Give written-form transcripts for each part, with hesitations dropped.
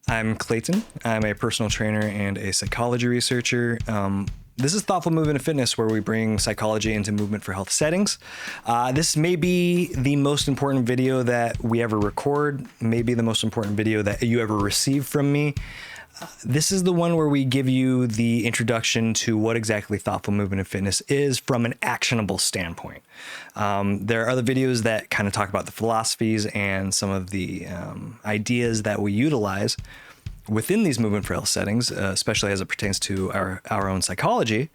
I'm Clayton. I'm a personal trainer and a psychology researcher. This is Thoughtful Movement and Fitness, where we bring psychology into movement for health settings. This may be the most important video that we ever record, maybe the most important video that you ever receive from me. This is the one where we give you the introduction to what exactly thoughtful movement and fitness is from an actionable standpoint. There are other videos that kind of talk about the philosophies and some of the ideas that we utilize within these movement for health settings, especially as it pertains to our own psychology.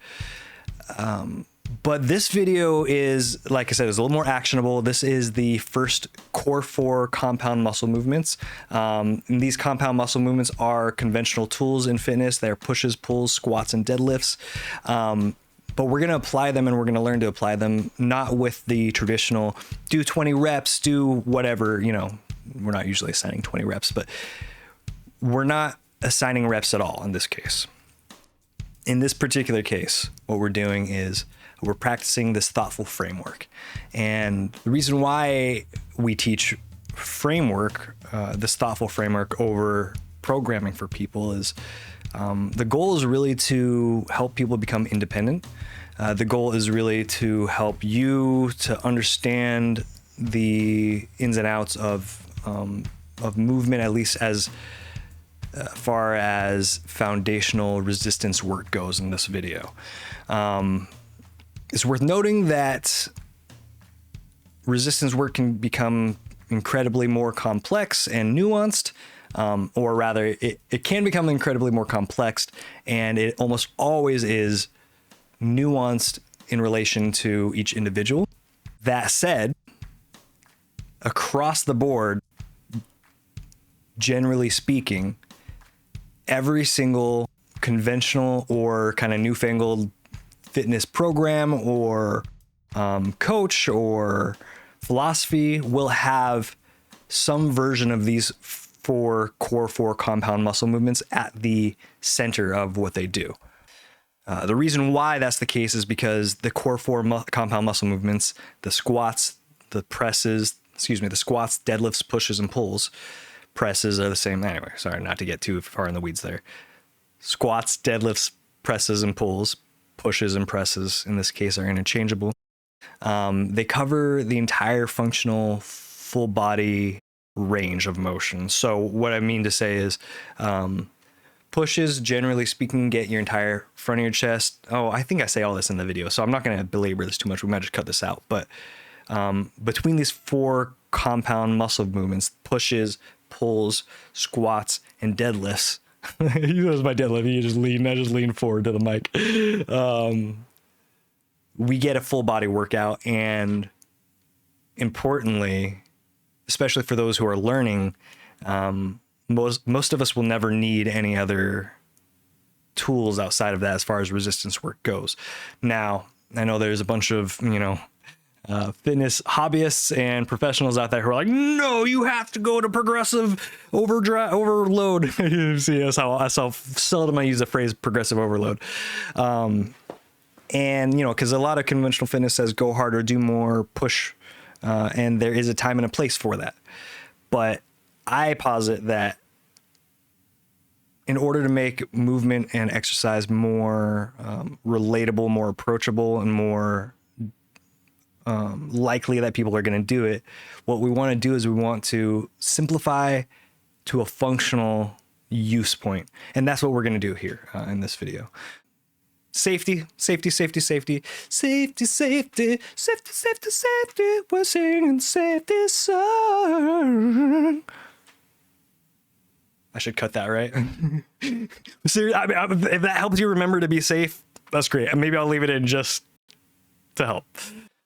But this video is, like I said, is a little more actionable. This is the first core 4 compound muscle movements. And these compound muscle movements are conventional tools in fitness. They're pushes, pulls, squats, and deadlifts. But we're going to apply them, and we're going to learn to apply them, not with the traditional do 20 reps, do whatever, we're not usually assigning 20 reps, but we're not assigning reps at all in this case. In this particular case, what we're doing is we're practicing this thoughtful framework. And the reason why we teach framework, this thoughtful framework over programming for people is the goal is really to help people become independent. The goal is really to help you to understand the ins and outs of movement, at least as far as foundational resistance work goes in this video. It's worth noting that resistance work can become incredibly more complex and nuanced, or rather it can become incredibly more complex, and it almost always is nuanced in relation to each individual. That said, across the board, generally speaking, every single conventional or kind of newfangled fitness program or coach or philosophy will have some version of these core 4 compound muscle movements at the center of what they do. The reason why that's the case is because the core 4 compound muscle movements, the squats, the squats, deadlifts, pushes, and pulls. Presses are the same. Anyway, sorry, not to get too far in the weeds there. Squats, deadlifts, presses, and pulls. Pushes and presses, in this case, are interchangeable. They cover the entire functional full body range of motion. So what I mean to say is pushes, generally speaking, get your entire front of your chest. Oh, I think I say all this in the video, so I'm not going to belabor this too much. We might just cut this out. But between these 4 compound muscle movements, pushes, pulls, squats, and deadlifts, that's my deadlift. I just lean forward to the mic. We get a full body workout, and importantly, especially for those who are learning, most of us will never need any other tools outside of that as far as resistance work goes. Now, I know there's a bunch of fitness hobbyists and professionals out there who are like, no, you have to go to progressive overload. You see, that's how seldom I use the phrase progressive overload. And, because a lot of conventional fitness says go harder, do more, push, and there is a time and a place for that. But I posit that in order to make movement and exercise more relatable, more approachable, and more likely that people are going to do it, what we want to do is we want to simplify to a functional use point. And that's what we're going to do here in this video. Safety, safety, safety, safety, safety, safety, safety, safety, safety. We're singing safety song. I should cut that, right? Seriously, if that helps you remember to be safe, that's great. Maybe I'll leave it in just to help.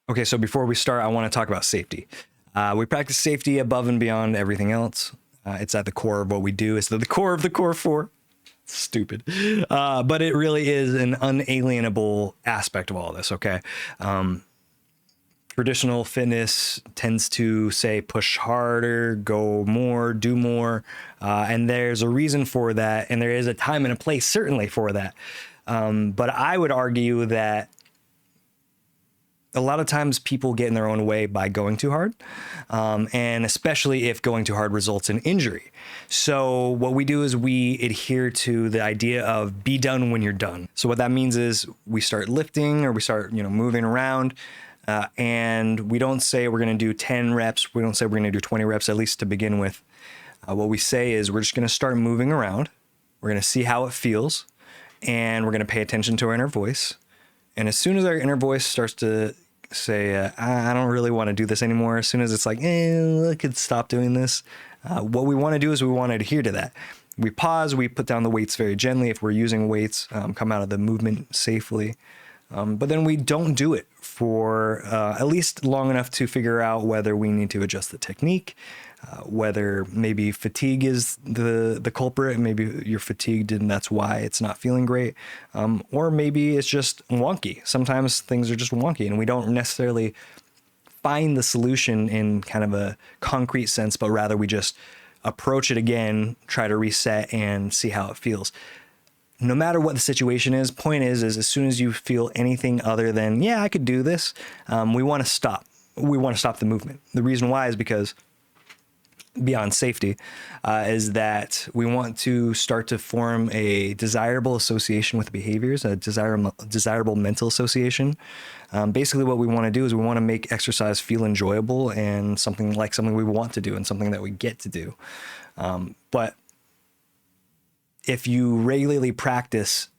Okay, so before we start, I want to talk about safety. We practice safety above and beyond everything else. It's at the core of what we do. It's the core of the core 4. Stupid. But it really is an unalienable aspect of all this, okay? Traditional fitness tends to say push harder, go more, do more, and there's a reason for that, and there is a time and a place certainly for that. But I would argue that a lot of times people get in their own way by going too hard, and especially if going too hard results in injury. So what we do is we adhere to the idea of be done when you're done. So what that means is we start lifting or we start, moving around, and we don't say we're going to do 10 reps. We don't say we're going to do 20 reps, at least to begin with. What we say is we're just going to start moving around. We're going to see how it feels, and we're going to pay attention to our inner voice. And as soon as our inner voice starts to say, I don't really want to do this anymore, as soon as it's like, I could stop doing this, what we want to do is we want to adhere to that. We pause, we put down the weights very gently. If we're using weights, come out of the movement safely. But then we don't do it for at least long enough to figure out whether we need to adjust the technique, whether maybe fatigue is the culprit. Maybe you're fatigued and that's why it's not feeling great. Or maybe it's just wonky. Sometimes things are just wonky and we don't necessarily find the solution in kind of a concrete sense, but rather we just approach it again, try to reset and see how it feels. No matter what the situation is, point is as soon as you feel anything other than, yeah, I could do this, we want to stop. We want to stop the movement. The reason why is because beyond safety, is that we want to start to form a desirable association with behaviors, a desirable mental association. Basically what we want to do is we want to make exercise feel enjoyable and something we want to do and something that we get to do. But if you regularly practice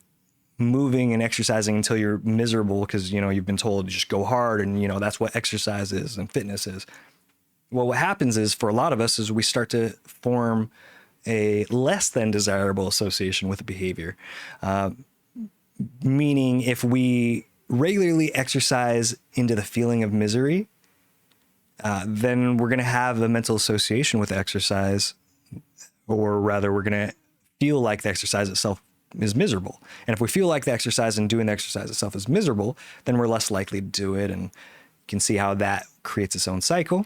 moving and exercising until you're miserable because, you've been told to just go hard and, that's what exercise is and fitness is. Well, what happens is for a lot of us is we start to form a less than desirable association with the behavior. Meaning if we regularly exercise into the feeling of misery, then we're going to have a mental association with exercise, or rather we're going to feel like the exercise itself is miserable. And if we feel like the exercise and doing the exercise itself is miserable, then we're less likely to do it. And you can see how that creates its own cycle.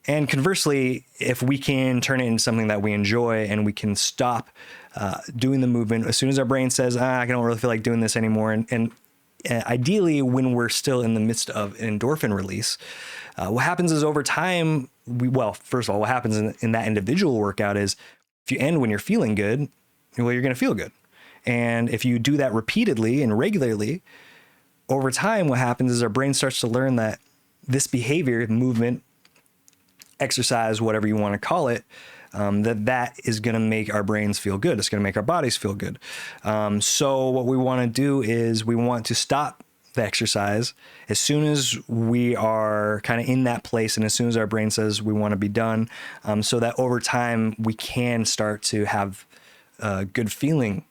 And conversely, if we can turn it into something that we enjoy and we can stop doing the movement as soon as our brain says, I don't really feel like doing this anymore. And ideally, when we're still in the midst of an endorphin release, what happens is over time, first of all, what happens in that individual workout is if you end when you're feeling good, well, you're going to feel good. And if you do that repeatedly and regularly, over time, what happens is our brain starts to learn that this behavior, movement, exercise, whatever you want to call it, that is going to make our brains feel good. It's going to make our bodies feel good. So what we want to do is we want to stop the exercise as soon as we are kind of in that place and as soon as our brain says we want to be done, so that over time we can start to have a good feeling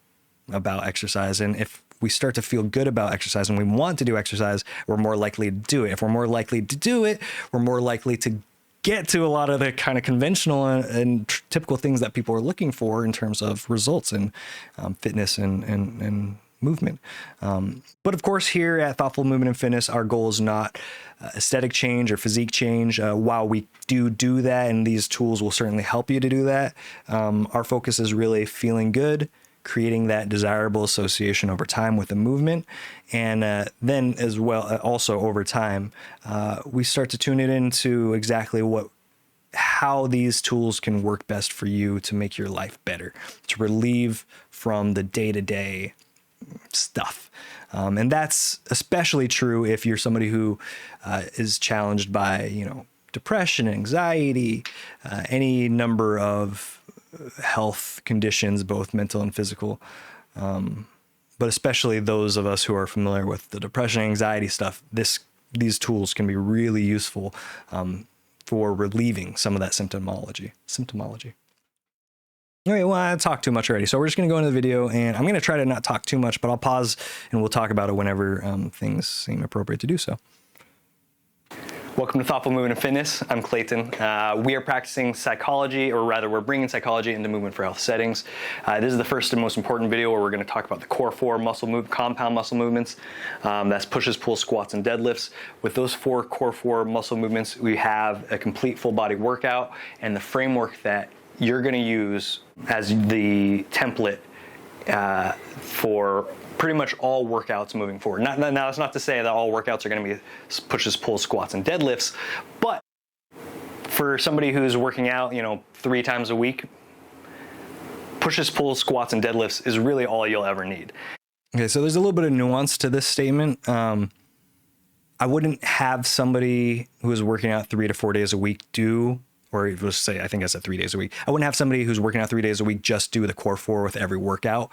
about exercise. And if we start to feel good about exercise and we want to do exercise, we're more likely to do it. If we're more likely to do it, we're more likely to get to a lot of the kind of conventional and typical things that people are looking for in terms of results in fitness and movement. But of course, here at Thoughtful Movement and Fitness, our goal is not aesthetic change or physique change. While we do that, and these tools will certainly help you to do that, our focus is really feeling good, creating that desirable association over time with the movement. And then as well, also over time, we start to tune it into exactly how these tools can work best for you to make your life better, to relieve from the day-to-day stuff. And that's especially true if you're somebody who is challenged by, depression, anxiety, any number of health conditions, both mental and physical, but especially those of us who are familiar with the depression, anxiety stuff. These tools can be really useful for relieving some of that symptomology. Okay, well, I talked too much already, so we're just going to go into the video, and I'm going to try to not talk too much, but I'll pause and we'll talk about it whenever things seem appropriate to do so. Welcome to Thoughtful Movement and Fitness. I'm Clayton. We are practicing psychology, or rather we're bringing psychology into movement for health settings. This is the first and most important video where we're going to talk about the core four compound muscle movements. That's pushes, pulls, squats, and deadlifts. With those core four muscle movements, we have a complete full body workout and the framework that you're going to use as the template for pretty much all workouts moving forward. Now, it's not to say that all workouts are going to be pushes, pulls, squats, and deadlifts, but for somebody who's working out, 3 times a week, pushes, pulls, squats, and deadlifts is really all you'll ever need. Okay, so there's a little bit of nuance to this statement. I wouldn't have somebody who is working out 3 to 4 days a week or let's say, I think I said 3 days a week. I wouldn't have somebody who's working out 3 days a week just do the core 4 with every workout.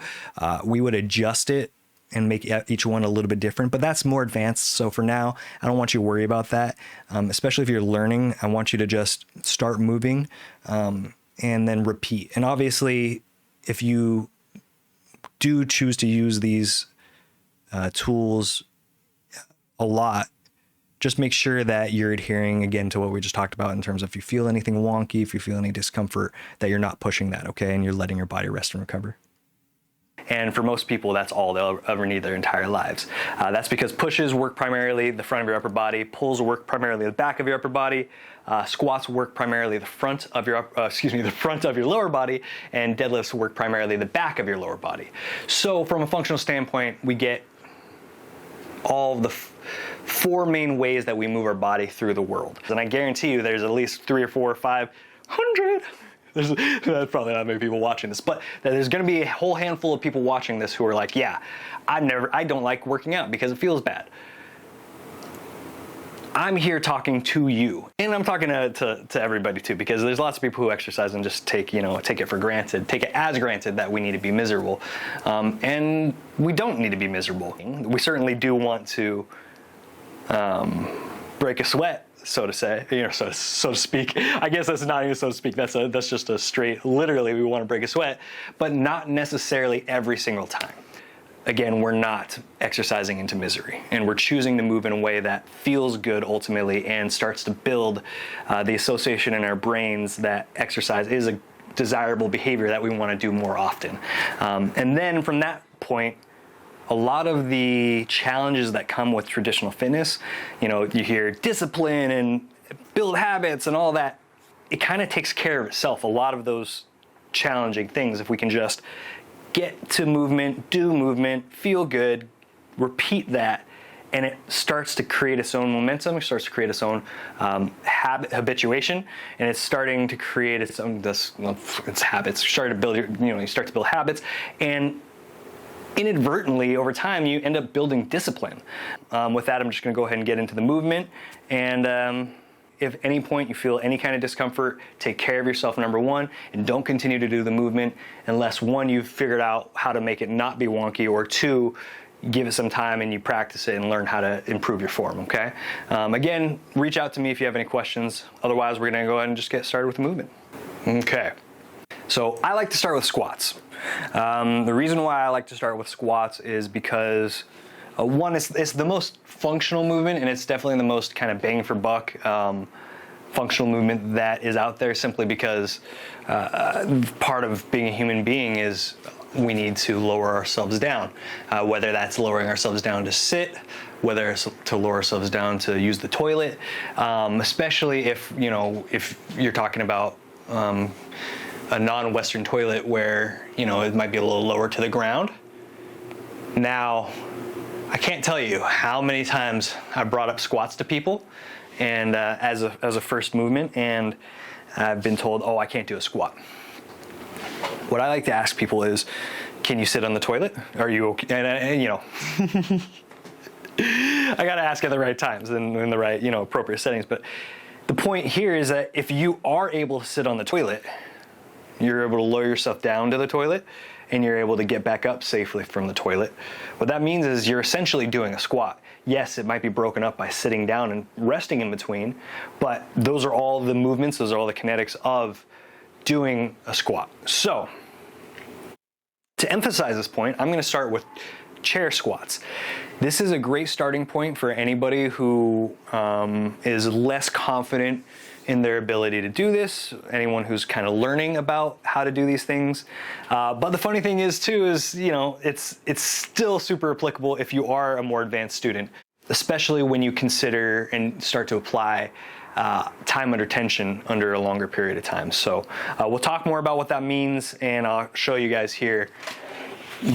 We would adjust it and make each one a little bit different, but that's more advanced. So for now, I don't want you to worry about that. Especially if you're learning, I want you to just start moving and then repeat. And obviously, if you do choose to use these tools a lot, just make sure that you're adhering again to what we just talked about in terms of if you feel anything wonky, if you feel any discomfort, that you're not pushing that, okay? And you're letting your body rest and recover. And for most people, that's all they'll ever need their entire lives. That's because pushes work primarily the front of your upper body, pulls work primarily the back of your upper body, squats work primarily the front of your lower body, and deadlifts work primarily the back of your lower body. So from a functional standpoint, we get all the 4 main ways that we move our body through the world. And I guarantee you there's at least 300 or 400 or 500. There's probably not many people watching this, but there's going to be a whole handful of people watching this who are like, yeah, I don't like working out because it feels bad. I'm here talking to you, and I'm talking to everybody too, because there's lots of people who exercise and just take it for granted, take it as granted that we need to be miserable, and we don't need to be miserable. We certainly do want to break a sweat, so to say, so to speak. I guess that's not even so to speak. That's just a straight, literally, we want to break a sweat, but not necessarily every single time. Again, we're not exercising into misery, and we're choosing to move in a way that feels good ultimately and starts to build the association in our brains that exercise is a desirable behavior that we want to do more often. And then from that point, a lot of the challenges that come with traditional fitness, you hear discipline and build habits and all that, it kind of takes care of itself. A lot of those challenging things, if we can just get to movement, do movement, feel good, repeat that, and it starts to create its own momentum, it starts to create its own habituation, and it's starting to create its own, its habits, you start to build habits, and inadvertently, over time, you end up building discipline. With that, I'm just going to go ahead and get into the movement. And if at any point you feel any kind of discomfort, take care of yourself, number one, and don't continue to do the movement unless, one, you've figured out how to make it not be wonky, or two, give it some time and you practice it and learn how to improve your form, okay? Again, reach out to me if you have any questions. Otherwise, we're going to go ahead and just get started with the movement. Okay. So I like to start with squats. The reason why I like to start with squats is because one, it's the most functional movement, and it's definitely the most kind of bang for buck functional movement that is out there, simply because part of being a human being is we need to lower ourselves down, whether that's lowering ourselves down to sit, whether it's to lower ourselves down to use the toilet, especially if you're talking about a non-Western toilet where, it might be a little lower to the ground. Now, I can't tell you how many times I brought up squats to people and as a first movement, and I've been told, oh, I can't do a squat. What I like to ask people is, can you sit on the toilet? Are you okay? And I got to ask at the right times and in the right, appropriate settings. But the point here is that if you are able to sit on the toilet, you're able to lower yourself down to the toilet, and you're able to get back up safely from the toilet. What that means is you're essentially doing a squat. Yes, it might be broken up by sitting down and resting in between, but those are all the movements, those are all the kinetics of doing a squat. So, to emphasize this point, I'm going to start with chair squats. This is a great starting point for anybody who is less confident in their ability to do this, anyone who's kind of learning about how to do these things. But the funny thing is too, it's still super applicable if you are a more advanced student, especially when you consider and start to apply time under tension under a longer period of time. So we'll talk more about what that means, and I'll show you guys here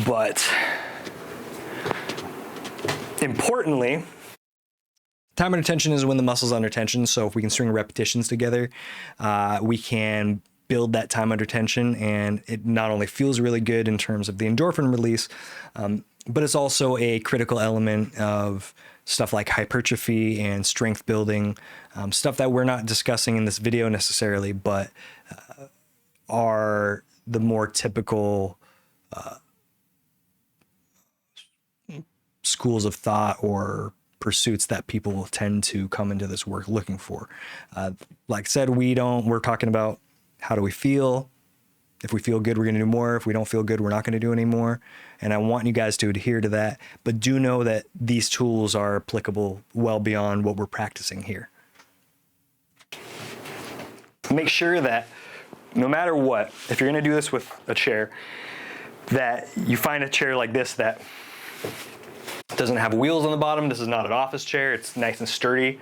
But importantly, time under tension is when the muscle's under tension. So if we can string repetitions together, we can build that time under tension, and it not only feels really good in terms of the endorphin release, but it's also a critical element of stuff like hypertrophy and strength building, stuff that we're not discussing in this video necessarily, but are the more typical schools of thought or pursuits that people will tend to come into this work looking for. Like I said, we're talking about how do we feel. If we feel good, we're going to do more. If we don't feel good, we're not going to do any more. And I want you guys to adhere to that, but do know that these tools are applicable well beyond what we're practicing here. Make sure that no matter what, if you're going to do this with a chair, that you find a chair like this that doesn't have wheels on the bottom. This is not an office chair. It's nice and sturdy.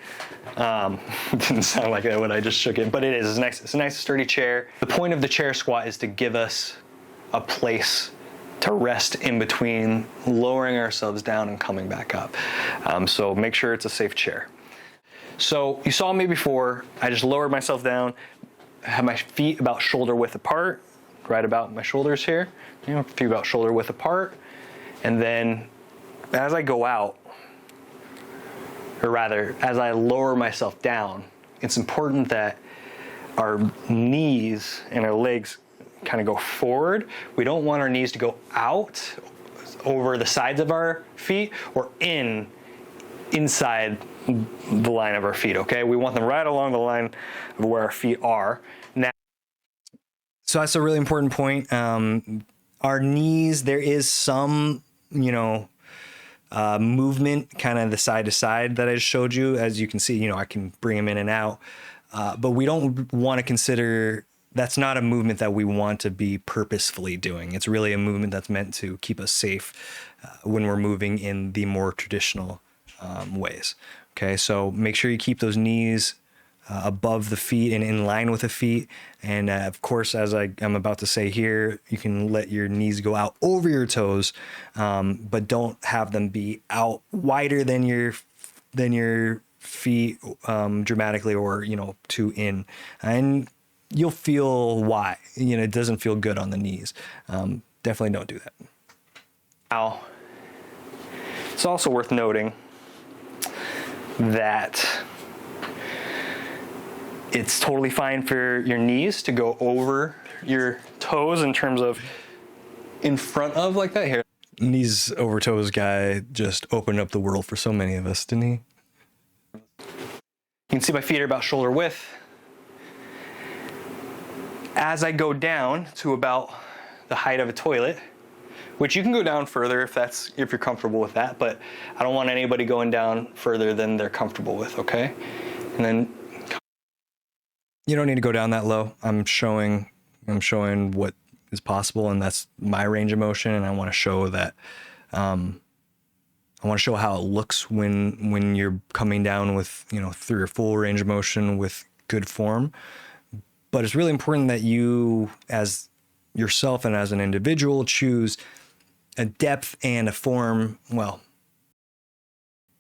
Didn't sound like that when I just shook it, but it is. It's a nice sturdy chair. The point of the chair squat is to give us a place to rest in between lowering ourselves down and coming back up. So make sure it's a safe chair. So you saw me before. I just lowered myself down, have my feet about shoulder width apart, right about my shoulders here. Feet about shoulder width apart, and then as I go out, or rather, as I lower myself down, it's important that our knees and our legs kind of go forward. We don't want our knees to go out over the sides of our feet or inside the line of our feet, okay? We want them right along the line of where our feet are. Now, so that's a really important point. Our knees, there is some, movement kind of the side to side that I just showed you. As you can see, I can bring them in and out, but we don't want to consider, that's not a movement that we want to be purposefully doing. It's really a movement that's meant to keep us safe when we're moving in the more traditional ways. Okay, so make sure you keep those knees above the feet and in line with the feet. And of course, as I'm about to say here, you can let your knees go out over your toes, but don't have them be out wider than your feet dramatically, or too in. And you'll feel why. It doesn't feel good on the knees. Definitely don't do that. Now, it's also worth noting that it's totally fine for your knees to go over your toes in terms of in front of like that here. Knees over toes guy just opened up the world for so many of us, didn't he? You can see my feet are about shoulder width. As I go down to about the height of a toilet, which you can go down further if you're comfortable with that, but I don't want anybody going down further than they're comfortable with, okay? And then you don't need to go down that low. I'm showing what is possible, and that's my range of motion, and I want to show that I want to show how it looks when you're coming down with through your full range of motion with good form. But it's really important that you, as yourself and as an individual, choose a depth and a form,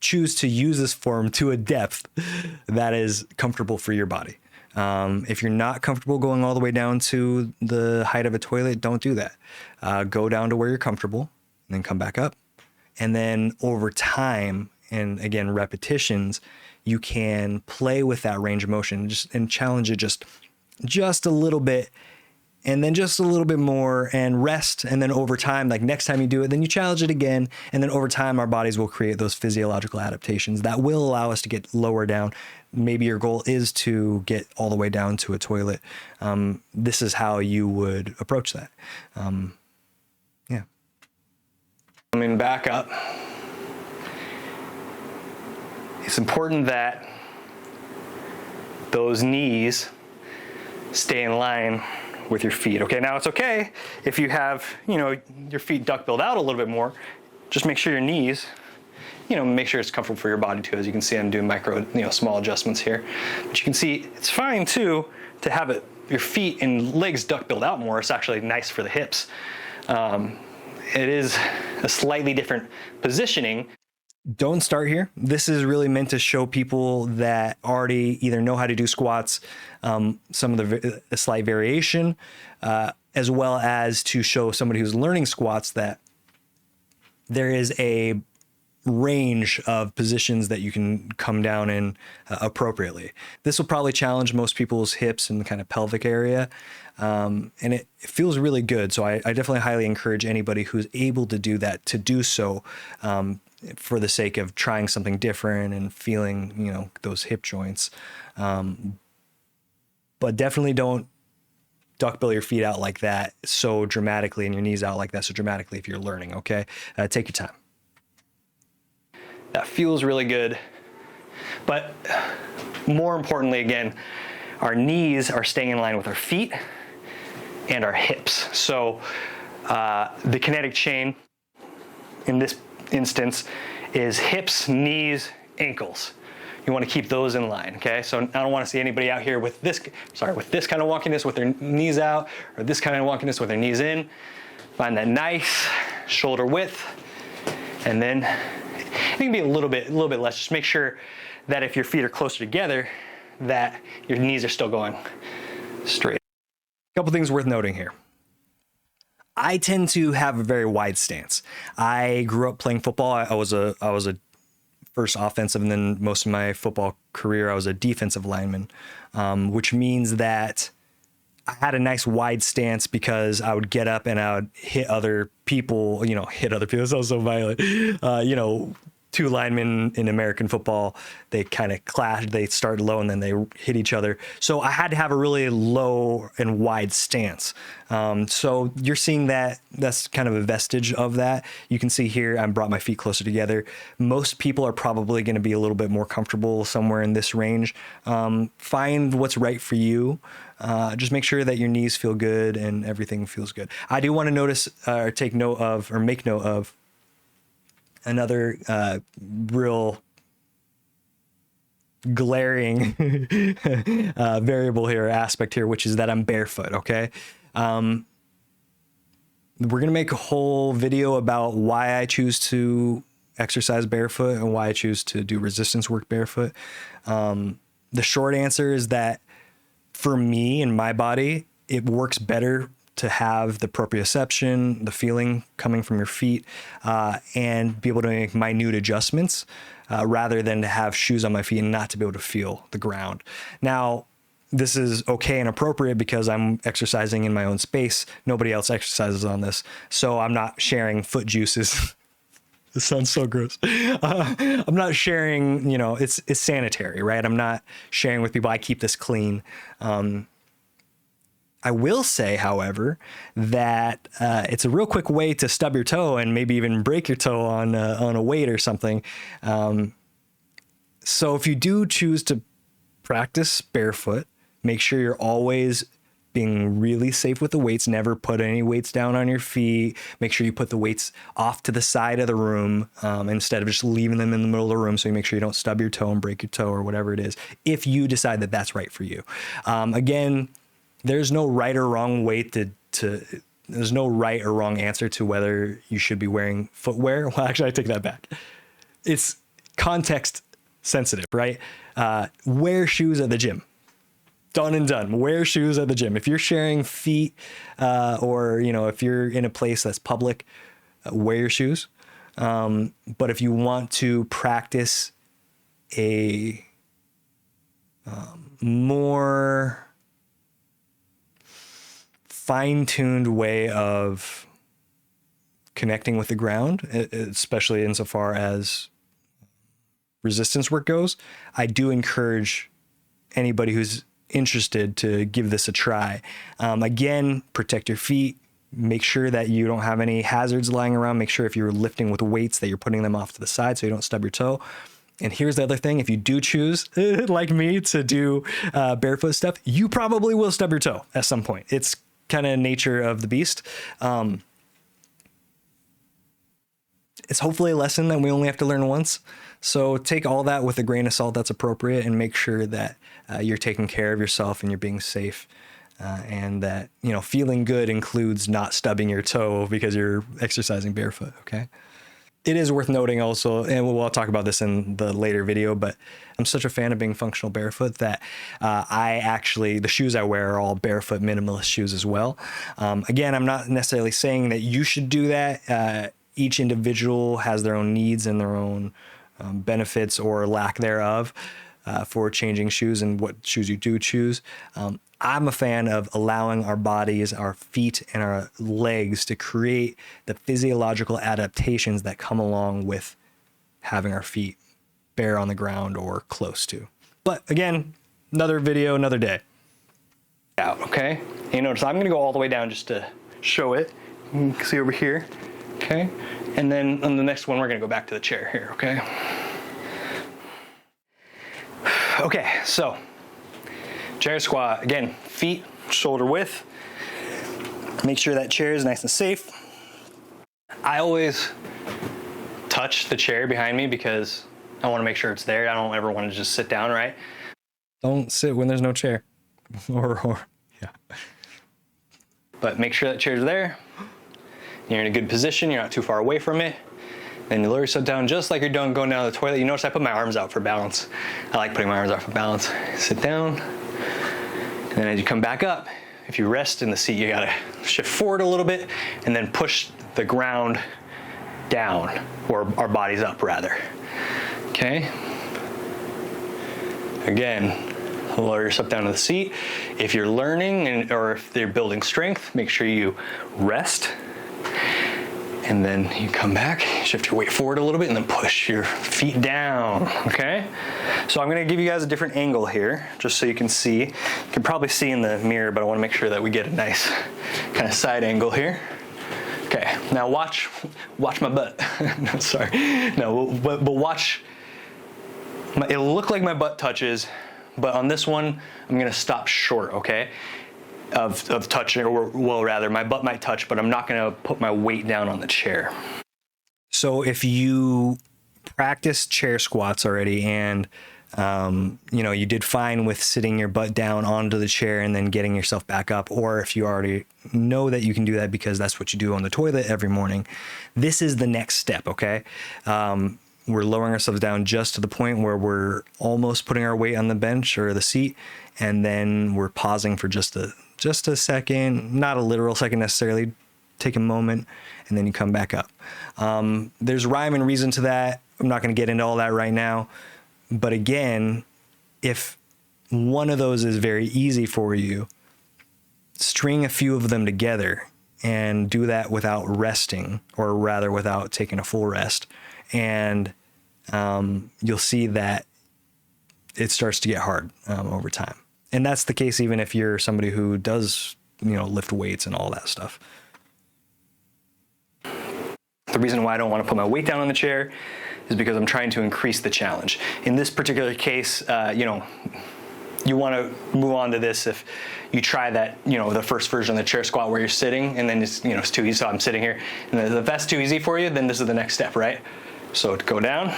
choose to use this form to a depth that is comfortable for your body. If you're not comfortable going all the way down to the height of a toilet, don't do that. Go down to where you're comfortable and then come back up. And then over time, and again, repetitions, you can play with that range of motion and challenge it just a little bit, and then just a little bit more, and rest. And then over time, like next time you do it, then you challenge it again. And then over time, our bodies will create those physiological adaptations that will allow us to get lower down. Maybe your goal is to get all the way down to a toilet. This is how you would approach that. Yeah. Back up. It's important that those knees stay in line with your feet. Okay, now it's okay if you have, your feet duck billed out a little bit more. Just make sure your knees, make sure it's comfortable for your body too. As you can see, I'm doing small adjustments here. But you can see it's fine too to have your feet and legs duck billed out more. It's actually nice for the hips. it is a slightly different positioning. Don't start here. This is really meant to show people that already either know how to do squats, some of the a slight variation, as well as to show somebody who's learning squats that there is a range of positions that you can come down in appropriately. This will probably challenge most people's hips and the kind of pelvic area. And it feels really good. So I definitely highly encourage anybody who's able to do that to do so, for the sake of trying something different and feeling, you know, those hip joints. But definitely don't duckbill your feet out like that so dramatically and your knees out like that so dramatically if you're learning, okay? Take your time. That feels really good. But more importantly, again, our knees are staying in line with our feet and our hips. So the kinetic chain in this instance is hips, knees, ankles. You want to keep those in line, okay? So I don't want to see anybody out here with this, with this kind of wonkiness with their knees out, or this kind of wonkiness with their knees in. Find that nice shoulder width, and then it can be a little bit less. Just make sure that if your feet are closer together, that your knees are still going straight. A couple things worth noting here. I tend to have a very wide stance. I grew up playing football. I was a first offensive, and then most of my football career, I was a defensive lineman, which means that I had a nice wide stance because I would get up and I would hit other people, That sounds so violent. Two linemen in American football, they kind of clash. They start low and then they hit each other. So I had to have a really low and wide stance. So you're seeing that's kind of a vestige of that. You can see here, I brought my feet closer together. Most people are probably going to be a little bit more comfortable somewhere in this range. Find what's right for you. Just make sure that your knees feel good and everything feels good. I do want to notice or make note of another real glaring variable here, aspect here, which is that I'm barefoot, okay? We're going to make a whole video about why I choose to exercise barefoot and why I choose to do resistance work barefoot. The short answer is that for me and my body, it works better to have the proprioception, the feeling coming from your feet, and be able to make minute adjustments rather than to have shoes on my feet and not to be able to feel the ground. Now, this is okay and appropriate because I'm exercising in my own space. Nobody else exercises on this, so I'm not sharing foot juices. This sounds so gross. I'm not sharing, it's sanitary, right? I'm not sharing with people. I keep this clean. I will say, however, that it's a real quick way to stub your toe and maybe even break your toe on a weight or something. So if you do choose to practice barefoot, make sure you're always being really safe with the weights. Never put any weights down on your feet. Make sure you put the weights off to the side of the room instead of just leaving them in the middle of the room. So you make sure you don't stub your toe and break your toe or whatever it is, if you decide that that's right for you. Again, there's no right or wrong way there's no right or wrong answer to whether you should be wearing footwear. Well, actually, I take that back. It's context sensitive, right? Wear shoes at the gym. Done and done. Wear shoes at the gym. If you're sharing feet or, if you're in a place that's public, wear your shoes. But if you want to practice a more fine-tuned way of connecting with the ground, especially insofar as resistance work goes, I do encourage anybody who's interested to give this a try. Again, protect your feet. Make sure that you don't have any hazards lying around. Make sure if you're lifting with weights that you're putting them off to the side so you don't stub your toe. And here's the other thing. If you do choose, like me, to do barefoot stuff, you probably will stub your toe at some point. It's kind of nature of the beast. It's hopefully a lesson that we only have to learn once. So take all that with a grain of salt that's appropriate and make sure that you're taking care of yourself and you're being safe and that, you know, feeling good includes not stubbing your toe because you're exercising barefoot. Okay. It is worth noting also, and we'll talk about this in the later video, but I'm such a fan of being functional barefoot that the shoes I wear are all barefoot minimalist shoes as well. Again, I'm not necessarily saying that you should do that. Each individual has their own needs and their own benefits or lack thereof for changing shoes and what shoes you do choose. I'm a fan of allowing our bodies, our feet, and our legs to create the physiological adaptations that come along with having our feet bare on the ground or close to. But again, another video, another day. Out, okay? You notice I'm gonna go all the way down just to show it. You can see over here, okay? And then on the next one, we're gonna go back to the chair here, okay? Okay, so chair squat, again, feet shoulder width. Make sure that chair is nice and safe. I always touch the chair behind me because I want to make sure it's there. I don't ever want to just sit down, right? Don't sit when there's no chair. Yeah. But make sure that chair's there. You're in a good position. You're not too far away from it. Then you lower yourself down just like you're going down the toilet. You notice I put my arms out for balance. I like putting my arms out for balance. Sit down. And then as you come back up, if you rest in the seat, you gotta shift forward a little bit and then push the ground down, or our bodies up rather. Okay? Again, lower yourself down to the seat. If you're learning or if you're building strength, make sure you rest. And then you come back, shift your weight forward a little bit, and then push your feet down, okay? So I'm gonna give you guys a different angle here, just so you can see. You can probably see in the mirror, but I wanna make sure that we get a nice kind of side angle here. Okay, now watch my butt. No, sorry. No, but watch, it'll look like my butt touches, but on this one, I'm gonna stop short, okay? Of touching, or well, rather, my butt might touch, but I'm not gonna put my weight down on the chair. So if you practice chair squats already and you know, you did fine with sitting your butt down onto the chair and then getting yourself back up, or if you already know that you can do that because that's what you do on the toilet every morning, this is the next step, okay? We're lowering ourselves down just to the point where we're almost putting our weight on the bench or the seat, and then we're pausing for just a second, not a literal second necessarily, take a moment, and then you come back up. There's rhyme and reason to that. I'm not going to get into all that right now. But again, if one of those is very easy for you, string a few of them together and do that without resting, or rather without taking a full rest. And you'll see that it starts to get hard over time. And that's the case even if you're somebody who does, you know, lift weights and all that stuff. The reason why I don't want to put my weight down on the chair is because I'm trying to increase the challenge. In this particular case, you know, you want to move on to this if you try that, you know, the first version of the chair squat where you're sitting and then it's, you know, it's too easy. So I'm sitting here, and if that's too easy for you, then this is the next step, right? So to go down,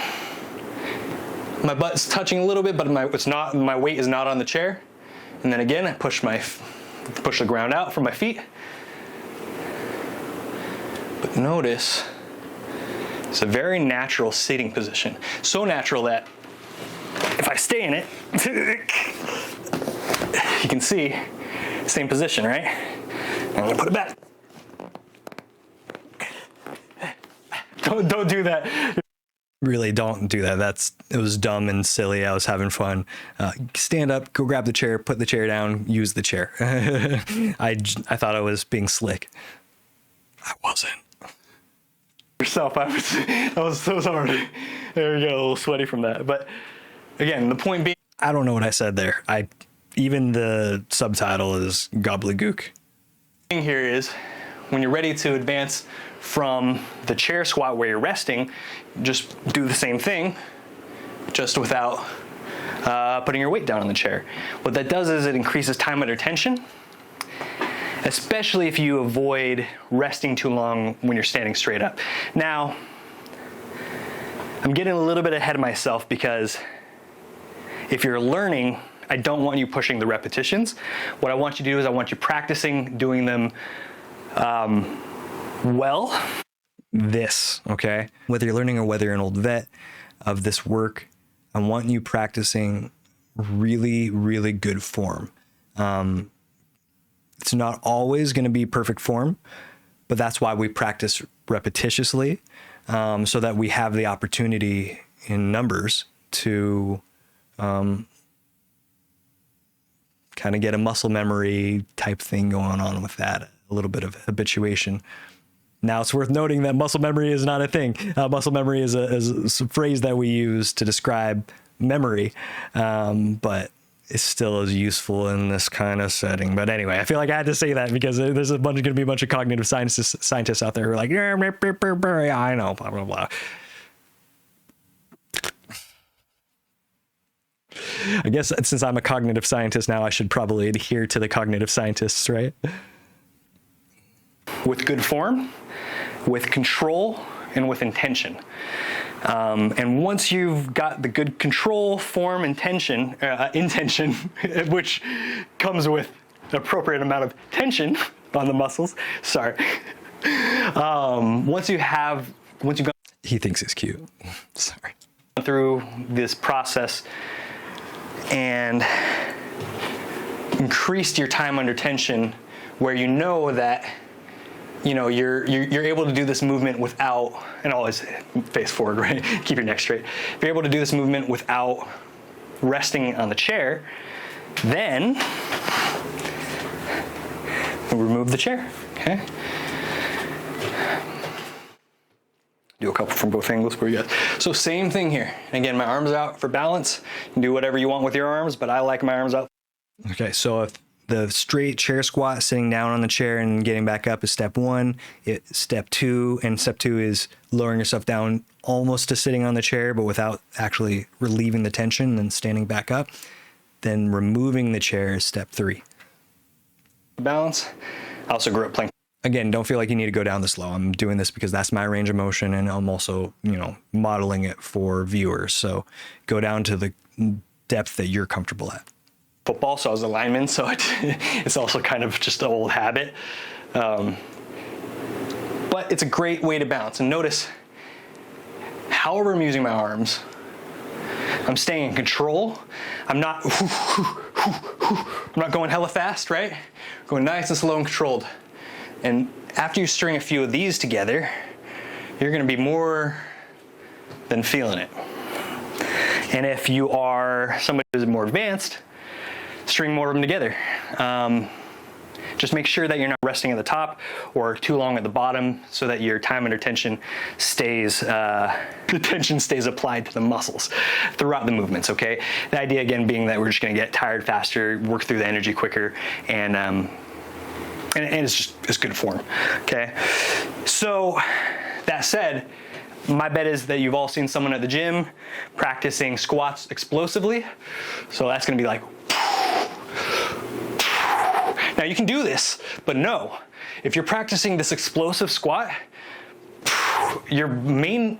my butt's touching a little bit, but my weight is not on the chair. And then again, I push the ground out from my feet. But notice, it's a very natural sitting position. So natural that if I stay in it, you can see, same position, right? I'm gonna put it back. Don't do that. Really, don't do that. It was dumb and silly. I was having fun. Stand up, go grab the chair, put the chair down, use the chair. I thought I was being slick. I wasn't. Yourself, I was so sorry. There we go, a little sweaty from that. But again, the point being, I don't know what I said there. Even the subtitle is gobbledygook. Here is, when you're ready to advance from the chair squat where you're resting, just do the same thing, just without putting your weight down on the chair. What that does is it increases time under tension, especially if you avoid resting too long when you're standing straight up. Now, I'm getting a little bit ahead of myself because if you're learning I don't want you pushing the repetitions. What I want you to do is I want you practicing doing them well. This, okay? Whether you're learning or whether you're an old vet of this work, I want you practicing really, really good form. It's not always going to be perfect form, but that's why we practice repetitiously, so that we have the opportunity in numbers to kind of get a muscle memory type thing going on with that, a little bit of habituation. Now, it's worth noting that muscle memory is not a thing. Muscle memory is a phrase that we use to describe memory, but it's still as useful in this kind of setting. But anyway, I feel like I had to say that because there's going to be a bunch of cognitive scientists out there who are like, yeah, I know, blah, blah, blah. I guess since I'm a cognitive scientist now, I should probably adhere to the cognitive scientists, right? With good form, with control, and with intention. And once you've got the good control, form, intention, which comes with an appropriate amount of tension on the muscles. Sorry. Once you've gone, He thinks it's cute. Sorry. through this process and increased your time under tension, where you know that you're able to do this movement without, and always face forward, right? Keep your neck straight. If you're able to do this movement without resting on the chair, then we'll remove the chair, okay? Do a couple from both angles for you guys. So same thing here. Again, my arms out for balance. You can do whatever you want with your arms, but I like my arms out. Okay, so if the straight chair squat, sitting down on the chair and getting back up is step one. Step two is lowering yourself down almost to sitting on the chair, but without actually relieving the tension and standing back up. Then removing the chair is step three. Balance. I also grew up playing. Again, don't feel like you need to go down this low. I'm doing this because that's my range of motion, and I'm also, modeling it for viewers. So go down to the depth that you're comfortable at. Football, so I was a lineman, so it's also kind of just an old habit. But it's a great way to balance. And notice, however I'm using my arms, I'm staying in control. I'm not going hella fast, right? Going nice and slow and controlled. And after you string a few of these together, you're gonna be more than feeling it. And if you are somebody who's more advanced, string more of them together. Just make sure that you're not resting at the top or too long at the bottom, so that your time under tension stays, the tension stays applied to the muscles throughout the movements, okay? The idea again being that we're just gonna get tired faster, work through the energy quicker, and it's good form, okay? So that said, my bet is that you've all seen someone at the gym practicing squats explosively. So that's gonna be like, now you can do this, but no, if you're practicing this explosive squat, your main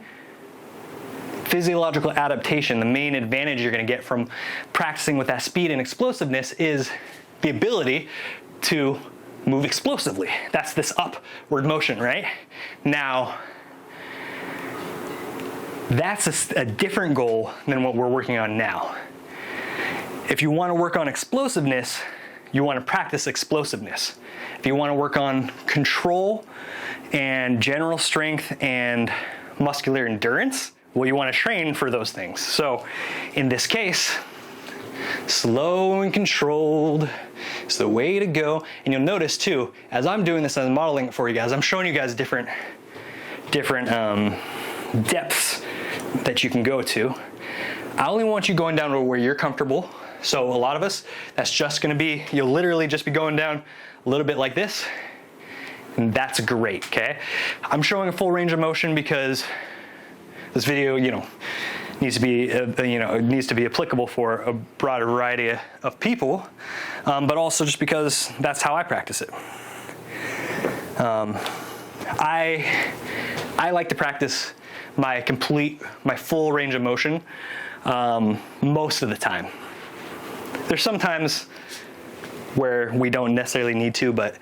physiological adaptation, the main advantage you're gonna get from practicing with that speed and explosiveness is the ability to move explosively. That's this upward motion, right? Now, that's a different goal than what we're working on now. If you want to work on explosiveness, you want to practice explosiveness. If you want to work on control and general strength and muscular endurance, well, you want to train for those things. So in this case, slow and controlled is the way to go. And you'll notice too, as I'm doing this, as I'm modeling it for you guys, I'm showing you guys different depths that you can go to. I only want you going down to where you're comfortable. So a lot of us, that's just gonna be, you'll literally just be going down a little bit like this, and that's great, okay? I'm showing a full range of motion because this video, needs to be, it needs to be applicable for a broader variety of people, but also just because that's how I practice it. I like to practice my full range of motion most of the time. there's some times where we don't necessarily need to, but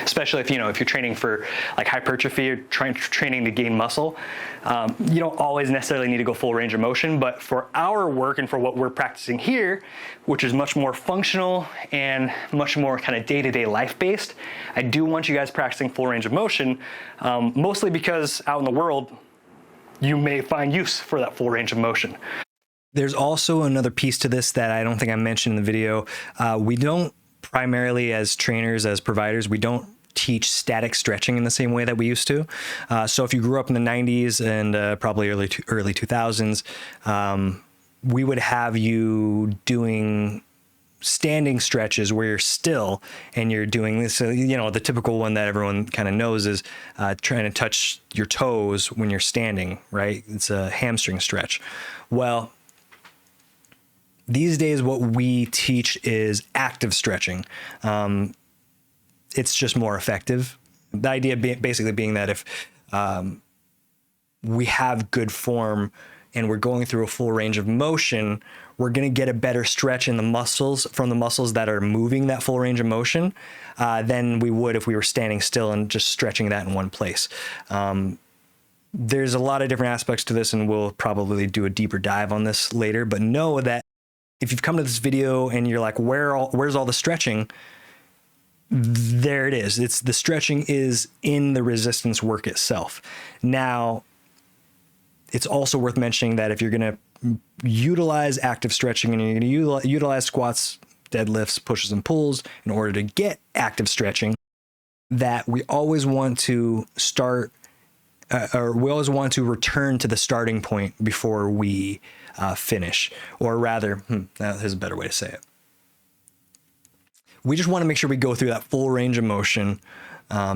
especially if you're training for like hypertrophy or training to gain muscle, you don't always necessarily need to go full range of motion. But for our work and for what we're practicing here, which is much more functional and much more kind of day-to-day life based, I do want you guys practicing full range of motion, mostly because out in the world, you may find use for that full range of motion. There's also another piece to this that I don't think I mentioned in the video. We don't primarily, as trainers, as providers, we don't teach static stretching in the same way that we used to. So if you grew up in the 90s and probably early 2000s, we would have you doing standing stretches where you're still and you're doing this. The typical one that everyone kind of knows is trying to touch your toes when you're standing, right? It's a hamstring stretch. Well, these days, what we teach is active stretching. It's just more effective. The idea basically being that if we have good form and we're going through a full range of motion, we're going to get a better stretch in the muscles from the muscles that are moving that full range of motion than we would if we were standing still and just stretching that in one place. There's a lot of different aspects to this, and we'll probably do a deeper dive on this later, but know that if you've come to this video and you're like, where's all the stretching? There it is. The stretching is in the resistance work itself. Now, it's also worth mentioning that if you're going to utilize active stretching and you're going to utilize squats, deadlifts, pushes, and pulls in order to get active stretching, that we always want to start or we always want to return to the starting point before we finish, or rather, there's a better way to say it. We just want to make sure we go through that full range of motion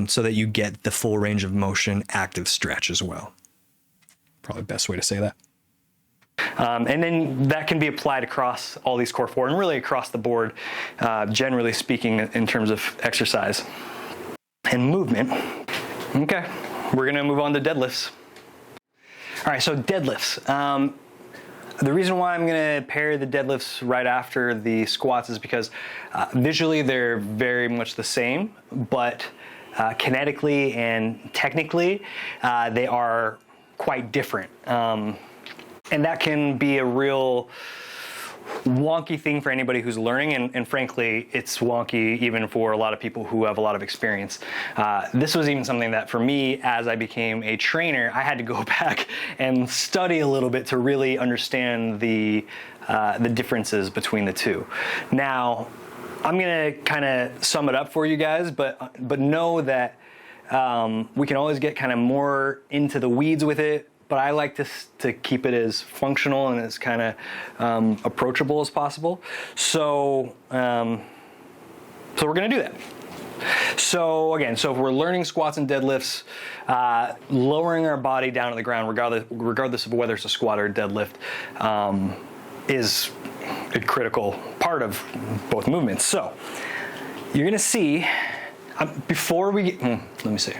so that you get the full range of motion active stretch as well. Probably the best way to say that. And then that can be applied across all these core four and really across the board, generally speaking, in terms of exercise and movement. Okay, we're gonna move on to deadlifts. All right, so deadlifts. The reason why I'm gonna pair the deadlifts right after the squats is because visually they're very much the same, but kinetically and technically they are quite different. And that can be a real wonky thing for anybody who's learning, and frankly, it's wonky even for a lot of people who have a lot of experience. This was even something that for me, as I became a trainer, I had to go back and study a little bit to really understand the differences between the two. Now, I'm gonna kind of sum it up for you guys, but know that we can always get kind of more into the weeds with it. But I like to keep it as functional and as kind of approachable as possible. So we're gonna do that. So again, if we're learning squats and deadlifts, lowering our body down to the ground, regardless of whether it's a squat or a deadlift, is a critical part of both movements. So you're gonna see, before we get, let me see.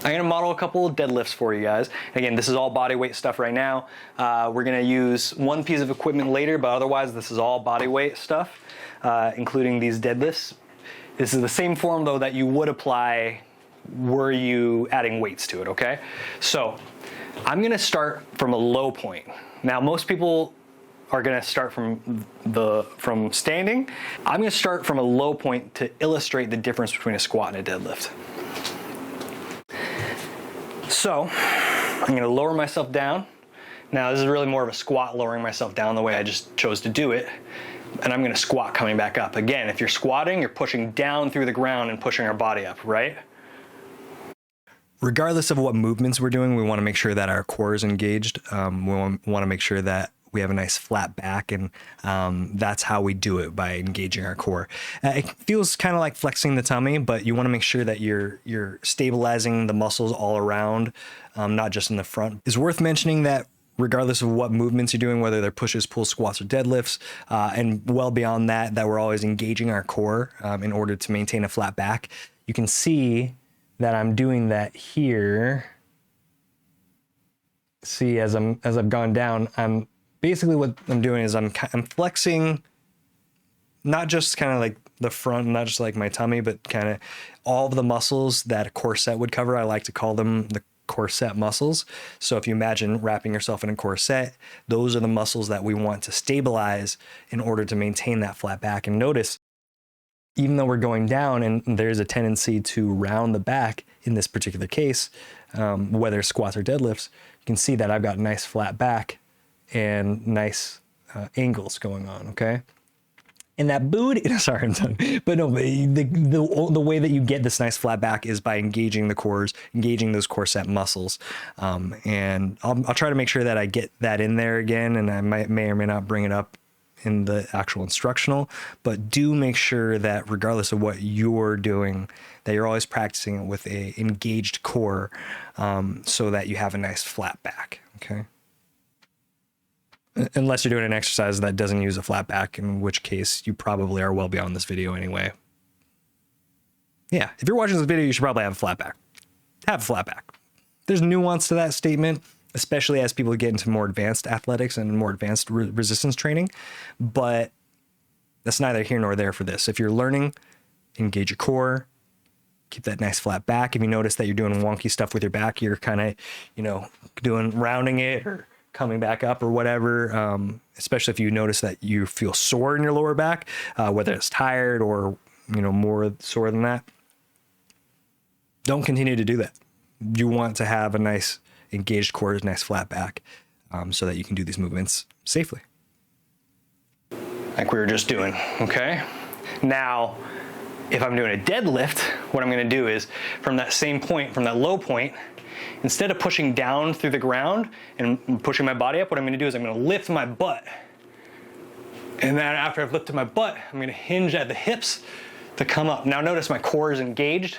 I'm gonna model a couple of deadlifts for you guys. Again, this is all body weight stuff right now. We're gonna use one piece of equipment later, but otherwise this is all body weight stuff, including these deadlifts. This is the same form though that you would apply were you adding weights to it, okay? So I'm gonna start from a low point. Now most people are gonna start from standing. I'm gonna start from a low point to illustrate the difference between a squat and a deadlift. So I'm gonna lower myself down. Now this is really more of a squat, lowering myself down the way I just chose to do it. And I'm gonna squat coming back up. Again, if you're squatting, you're pushing down through the ground and pushing our body up, right? Regardless of what movements we're doing, we wanna make sure that our core is engaged. We wanna make sure that we have a nice flat back, and that's how we do it, by engaging our core. It feels kind of like flexing the tummy, but you want to make sure that you're stabilizing the muscles all around, not just in the front. It's worth mentioning that regardless of what movements you're doing, whether they're pushes, pulls, squats, or deadlifts, and well beyond that, we're always engaging our core in order to maintain a flat back. You can see that I'm doing that here. See, as I've gone down, I'm basically what I'm doing is I'm flexing, not just kind of like the front, not just like my tummy, but kind of all of the muscles that a corset would cover. I like to call them the corset muscles. So if you imagine wrapping yourself in a corset, those are the muscles that we want to stabilize in order to maintain that flat back. And notice, even though we're going down and there's a tendency to round the back in this particular case, whether squats or deadlifts, you can see that I've got a nice flat back and nice angles going on, okay? And that booty, sorry, I'm done. But no, the way that you get this nice flat back is by engaging the cores, engaging those corset muscles. And I'll try to make sure that I get that in there again, and I may or may not bring it up in the actual instructional, but do make sure that regardless of what you're doing, that you're always practicing it with a engaged core, so that you have a nice flat back, okay? Unless you're doing an exercise that doesn't use a flat back, in which case you probably are well beyond this video anyway. Yeah, if you're watching this video, you should probably have a flat back. Have a flat back. There's nuance to that statement, especially as people get into more advanced athletics and more advanced resistance training, but that's neither here nor there for this. If you're learning, engage your core, keep that nice flat back. If you notice that you're doing wonky stuff with your back, you're kind of, doing rounding it or coming back up or whatever, especially if you notice that you feel sore in your lower back, whether it's tired or, more sore than that, don't continue to do that. You want to have a nice engaged core, nice flat back, so that you can do these movements safely. Like we were just doing, okay? Now, if I'm doing a deadlift, what I'm gonna do is from that same point, from that low point, instead of pushing down through the ground and pushing my body up, what I'm gonna do is I'm gonna lift my butt. And then after I've lifted my butt, I'm gonna hinge at the hips to come up. Now notice my core is engaged.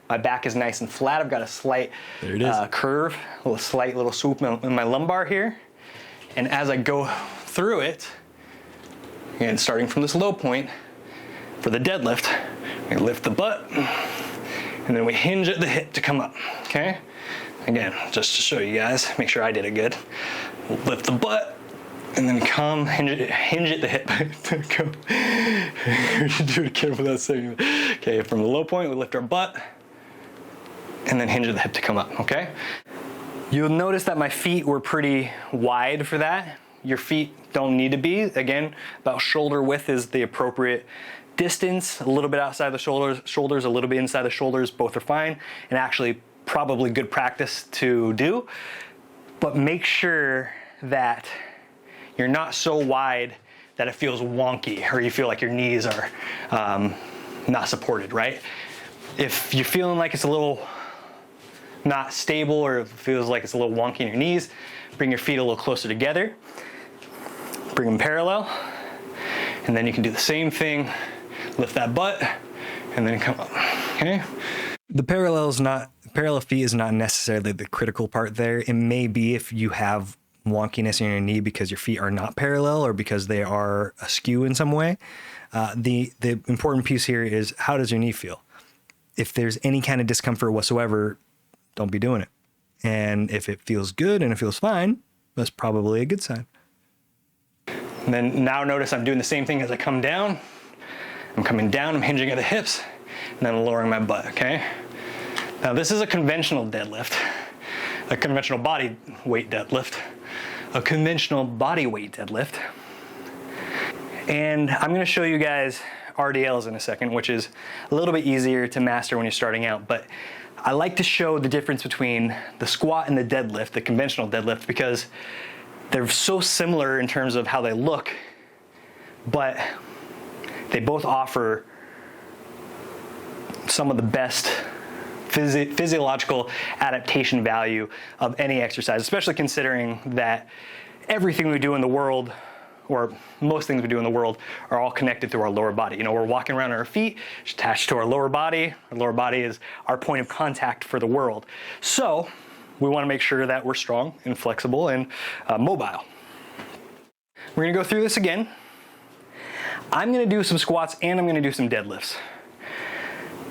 My back is nice and flat. I've got a slight curve, a slight little swoop in my lumbar here. And as I go through it, again, starting from this low point, for the deadlift, we lift the butt, and then we hinge at the hip to come up, okay? Again, just to show you guys, make sure I did it good. Lift the butt, and then come, hinge at the hip to go. We should do it again without saying it. Okay, from the low point, we lift our butt, and then hinge at the hip to come up, okay? You'll notice that my feet were pretty wide for that. Your feet don't need to be. Again, about shoulder width is the appropriate distance. A little bit outside the shoulders, a little bit inside the shoulders, both are fine, and actually probably good practice to do. But make sure that you're not so wide that it feels wonky or you feel like your knees are not supported, right? If you're feeling like it's a little not stable or it feels like it's a little wonky in your knees, bring your feet a little closer together, bring them parallel, and then you can do the same thing, lift that butt, and then come up, okay? The parallel feet is not necessarily the critical part there. It may be if you have wonkiness in your knee because your feet are not parallel or because they are askew in some way. The important piece here is, how does your knee feel? If there's any kind of discomfort whatsoever, don't be doing it. And if it feels good and it feels fine, that's probably a good sign. And then now notice I'm doing the same thing as I come down. I'm coming down, I'm hinging at the hips, and then lowering my butt, okay? Now this is a conventional deadlift, a conventional body weight deadlift, a conventional body weight deadlift. And I'm gonna show you guys RDLs in a second, which is a little bit easier to master when you're starting out, but I like to show the difference between the squat and the deadlift, the conventional deadlift, because they're so similar in terms of how they look, but they both offer some of the best physiological adaptation value of any exercise, especially considering that everything we do in the world, or most things we do in the world, are all connected through our lower body. We're walking around on our feet, it's attached to our lower body. Our lower body is our point of contact for the world. So we want to make sure that we're strong and flexible and mobile. We're gonna go through this again. I'm gonna do some squats and I'm gonna do some deadlifts.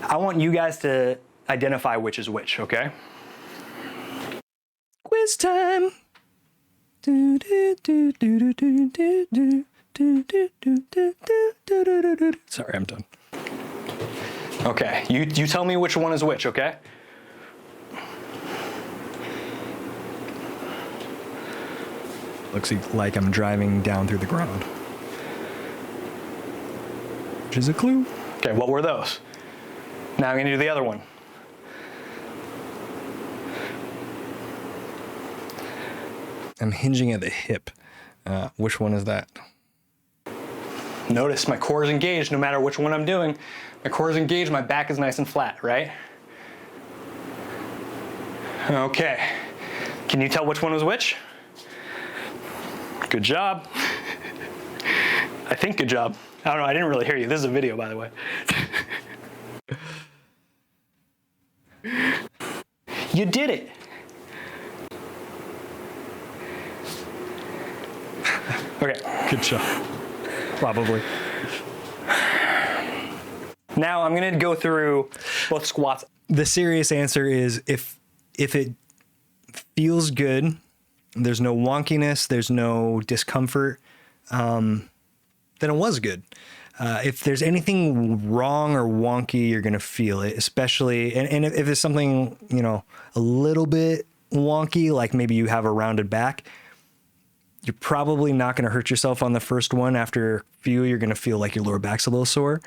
I want you guys to identify which is which, okay? Quiz time. Sorry, I'm done. Okay, you tell me which one is which, okay? Looks like I'm driving down through the ground. Which is a clue. Okay, what were those? Now I'm gonna do the other one. I'm hinging at the hip. Which one is that? Notice my core is engaged no matter which one I'm doing. My core is engaged, my back is nice and flat, right? Okay, can you tell which one was which? Good job. I think good job. I don't know, I didn't really hear you. This is a video, by the way. You did it. Okay. Good job. Probably. Now I'm gonna go through both squats. The serious answer is if it feels good, there's no wonkiness, there's no discomfort, then it was good. If there's anything wrong or wonky, you're gonna feel it, especially, and if there's something, you know, a little bit wonky, like maybe you have a rounded back, you're probably not gonna hurt yourself on the first one. After a few, you're gonna feel like your lower back's a little sore.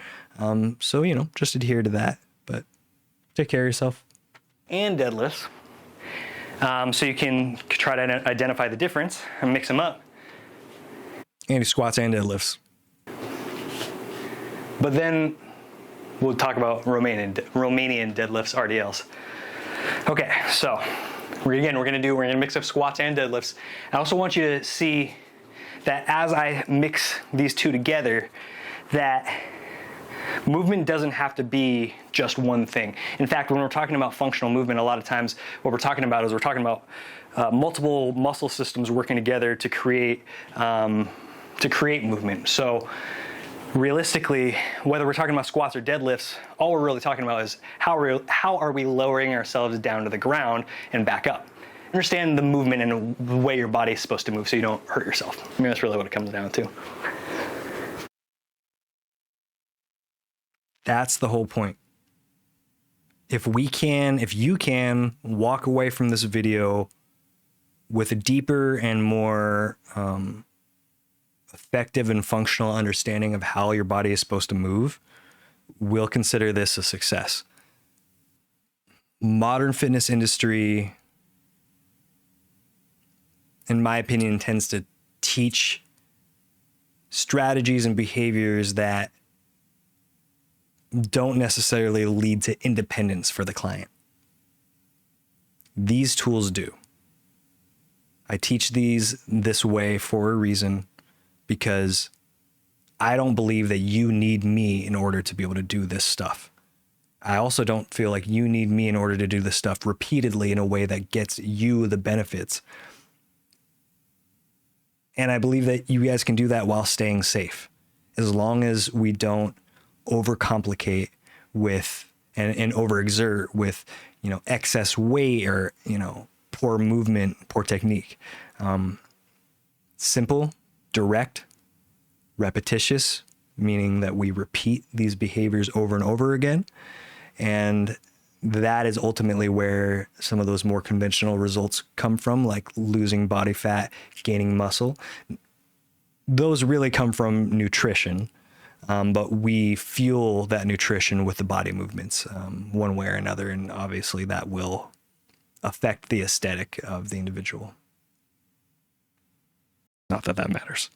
So, you know, just adhere to that, but take care of yourself. And deadlifts. So you can try to identify the difference and mix them up. And squats and deadlifts. But then we'll talk about Romanian deadlifts, RDLs. Okay, so we're gonna mix up squats and deadlifts. I also want you to see that as I mix these two together, that movement doesn't have to be just one thing. In fact, when we're talking about functional movement, a lot of times what we're talking about is multiple muscle systems working together to create movement. So realistically, whether we're talking about squats or deadlifts, all we're really talking about is how are we lowering ourselves down to the ground and back up. Understand the movement and the way your body is supposed to move so you don't hurt yourself. I mean, that's really what it comes down to. That's the whole point. If you can walk away from this video with a deeper and more effective and functional understanding of how your body is supposed to move, we'll consider this a success. Modern fitness industry, in my opinion, tends to teach strategies and behaviors that don't necessarily lead to independence for the client. These tools do. I teach these this way for a reason, because I don't believe that you need me in order to be able to do this stuff. I also don't feel like you need me in order to do this stuff repeatedly in a way that gets you the benefits. And I believe that you guys can do that while staying safe, as long as we don't overcomplicate with and overexert with, you know, excess weight or, you know, poor movement, poor technique. Simple, direct, repetitious, meaning that we repeat these behaviors over and over again. And that is ultimately where some of those more conventional results come from, like losing body fat, gaining muscle. Those really come from nutrition. But we fuel that nutrition with the body movements one way or another, and obviously that will affect the aesthetic of the individual. Not that that matters.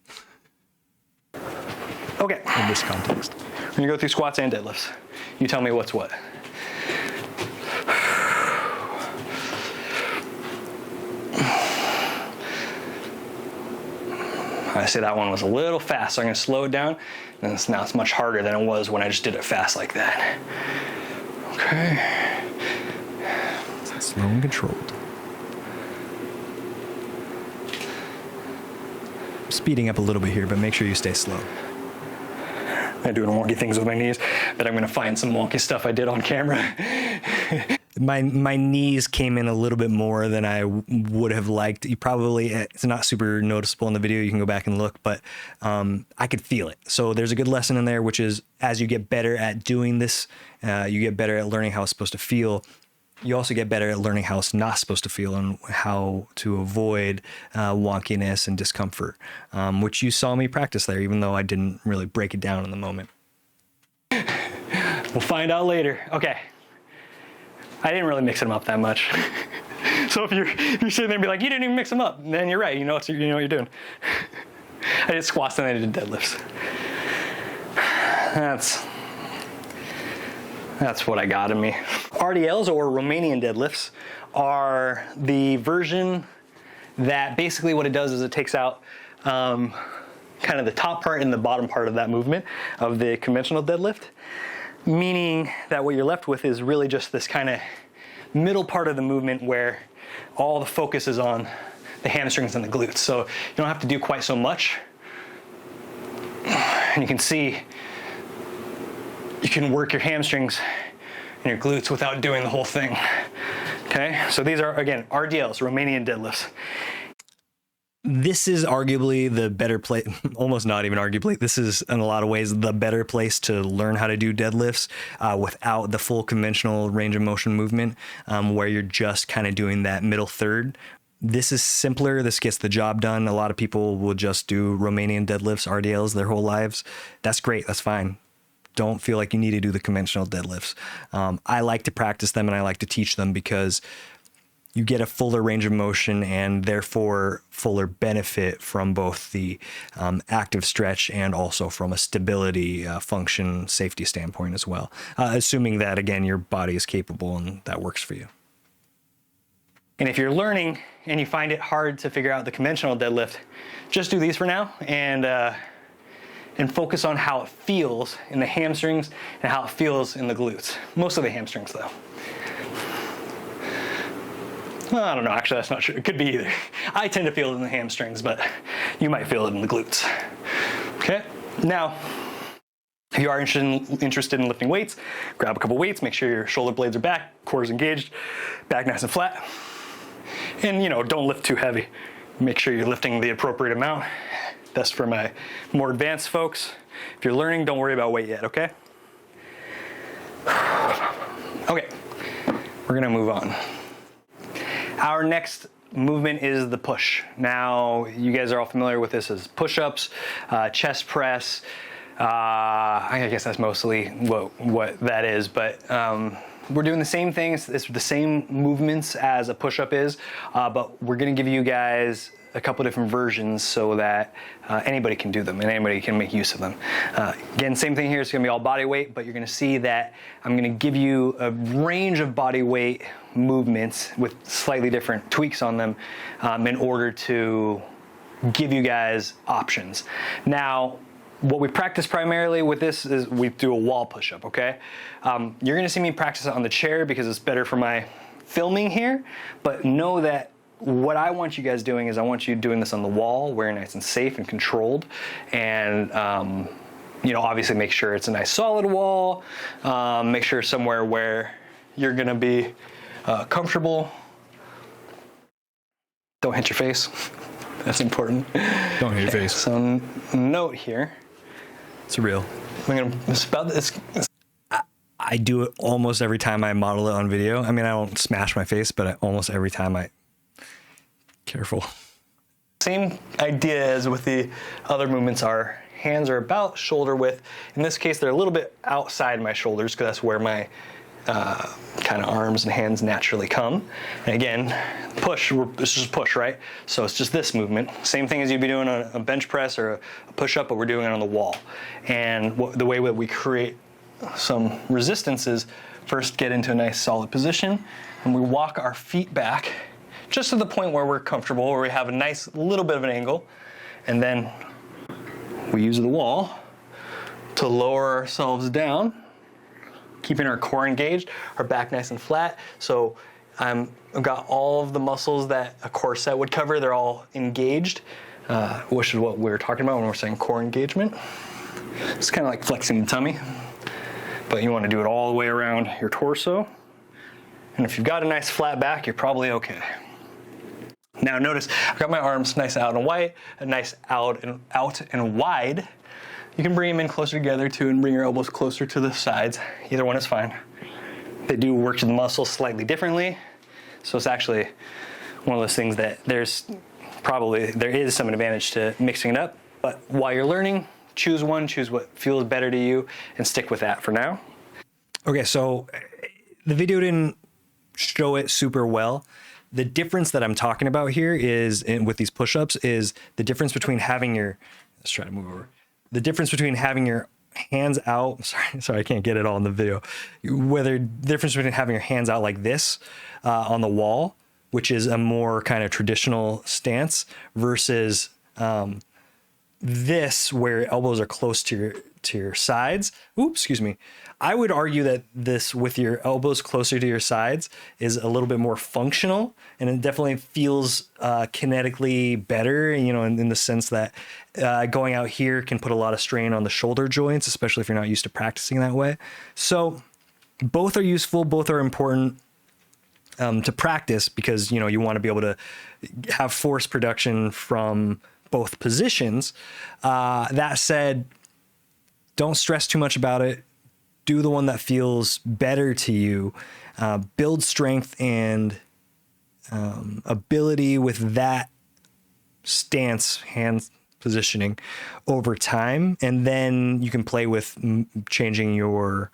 Okay. In this context. We're gonna go through squats and deadlifts. You tell me what's what. I say that one was a little fast, so I'm gonna slow it down. And now it's much harder than it was when I just did it fast like that. Okay. Slow and controlled. Speeding up a little bit here, but make sure you stay slow. I'm doing wonky things with my knees, but I'm gonna find some wonky stuff I did on camera. my knees came in a little bit more than I would have liked. It's not super noticeable in the video. You can go back and look, but I could feel it. So there's a good lesson in there, which is as you get better at doing this, you get better at learning how it's supposed to feel. You also get better at learning how it's not supposed to feel and how to avoid wonkiness and discomfort, which you saw me practice there, even though I didn't really break it down in the moment. We'll find out later. Okay. I didn't really mix them up that much. So if you're sitting there and be like, you didn't even mix them up, then you're right. You know what you're doing. I did squats and then I did deadlifts. That's what I got in me. RDLs, or Romanian deadlifts, are the version that basically what it does is it takes out kind of the top part and the bottom part of that movement of the conventional deadlift, meaning that what you're left with is really just this kind of middle part of the movement where all the focus is on the hamstrings and the glutes. So you don't have to do quite so much. And you can see you can work your hamstrings and your glutes without doing the whole thing. Okay, so these are, again, RDLs, Romanian deadlifts. This is arguably the better place, almost not even arguably, this is in a lot of ways the better place to learn how to do deadlifts without the full conventional range of motion movement, where you're just kind of doing that middle third. This is simpler. This gets the job done. A lot of people will just do Romanian deadlifts, RDLs, their whole lives. That's great. That's fine. Don't feel like you need to do the conventional deadlifts. I like to practice them and I like to teach them because you get a fuller range of motion and therefore fuller benefit from both the active stretch and also from a stability, function, safety standpoint as well. Assuming that, again, your body is capable and that works for you. And if you're learning and you find it hard to figure out the conventional deadlift, just do these for now and focus on how it feels in the hamstrings and how it feels in the glutes. Most of the hamstrings though. Well, I don't know, actually that's not true. It could be either. I tend to feel it in the hamstrings, but you might feel it in the glutes. Okay, now, if you are interested in lifting weights, grab a couple weights, make sure your shoulder blades are back, core is engaged, back nice and flat. And don't lift too heavy. Make sure you're lifting the appropriate amount. That's for my more advanced folks. If you're learning, don't worry about weight yet, okay? Okay, we're gonna move on. Our next movement is the push. Now, you guys are all familiar with this as push-ups, chest press. I guess that's mostly what that is, but we're doing the same things. It's the same movements as a push-up is, but we're gonna give you guys a couple different versions so that anybody can do them and anybody can make use of them. Again, same thing here, it's gonna be all body weight, but you're gonna see that I'm gonna give you a range of body weight movements with slightly different tweaks on them in order to give you guys options. Now, what we practice primarily with this is we do a wall push-up, okay? You're gonna see me practice it on the chair because it's better for my filming here, but know that what I want you guys doing is I want you doing this on the wall where you're nice and safe and controlled, and obviously make sure it's a nice solid wall, make sure somewhere where you're gonna be comfortable. Don't hit your face. That's important. Don't hit your face. So note here. It's real. It's about this. I do it almost every time I model it on video. I mean, I don't smash my face, but almost every time careful. Same idea as with the other movements. Our hands are about shoulder width. In this case, they're a little bit outside my shoulders because that's where my kind of arms and hands naturally come. And again, push, it's just push, right? So it's just this movement. Same thing as you'd be doing on a bench press or a push-up, but we're doing it on the wall. And the way that we create some resistance is first get into a nice solid position and we walk our feet back just to the point where we're comfortable, where we have a nice little bit of an angle, and then we use the wall to lower ourselves down, keeping our core engaged, our back nice and flat. So I've got all of the muscles that a core set would cover, they're all engaged, which is what we were talking about when we're saying core engagement. It's kind of like flexing the tummy, but you want to do it all the way around your torso. And if you've got a nice flat back, you're probably okay. Now notice, I've got my arms nice out and wide, nice out and wide. You can bring them in closer together too and bring your elbows closer to the sides. Either one is fine. They do work the muscles slightly differently. So it's actually one of those things that there is some advantage to mixing it up. But while you're learning, choose one, choose what feels better to you, and stick with that for now. Okay, so the video didn't show it super well. The difference that I'm talking about here is, with these push-ups, is the difference between having your, let's try to move over. The difference between having your hands out, sorry, I can't get it all in the video. The difference between having your hands out like this on the wall, which is a more kind of traditional stance, versus this where your elbows are close to your sides. Oops, excuse me. I would argue that this with your elbows closer to your sides is a little bit more functional, and it definitely feels kinetically better, you know, in the sense that going out here can put a lot of strain on the shoulder joints, especially if you're not used to practicing that way. So both are useful, both are important to practice, because, you know, you want to be able to have force production from both positions. That said, don't stress too much about it. Do the one that feels better to you. Build strength and ability with that stance, hand positioning over time. And then you can play with changing your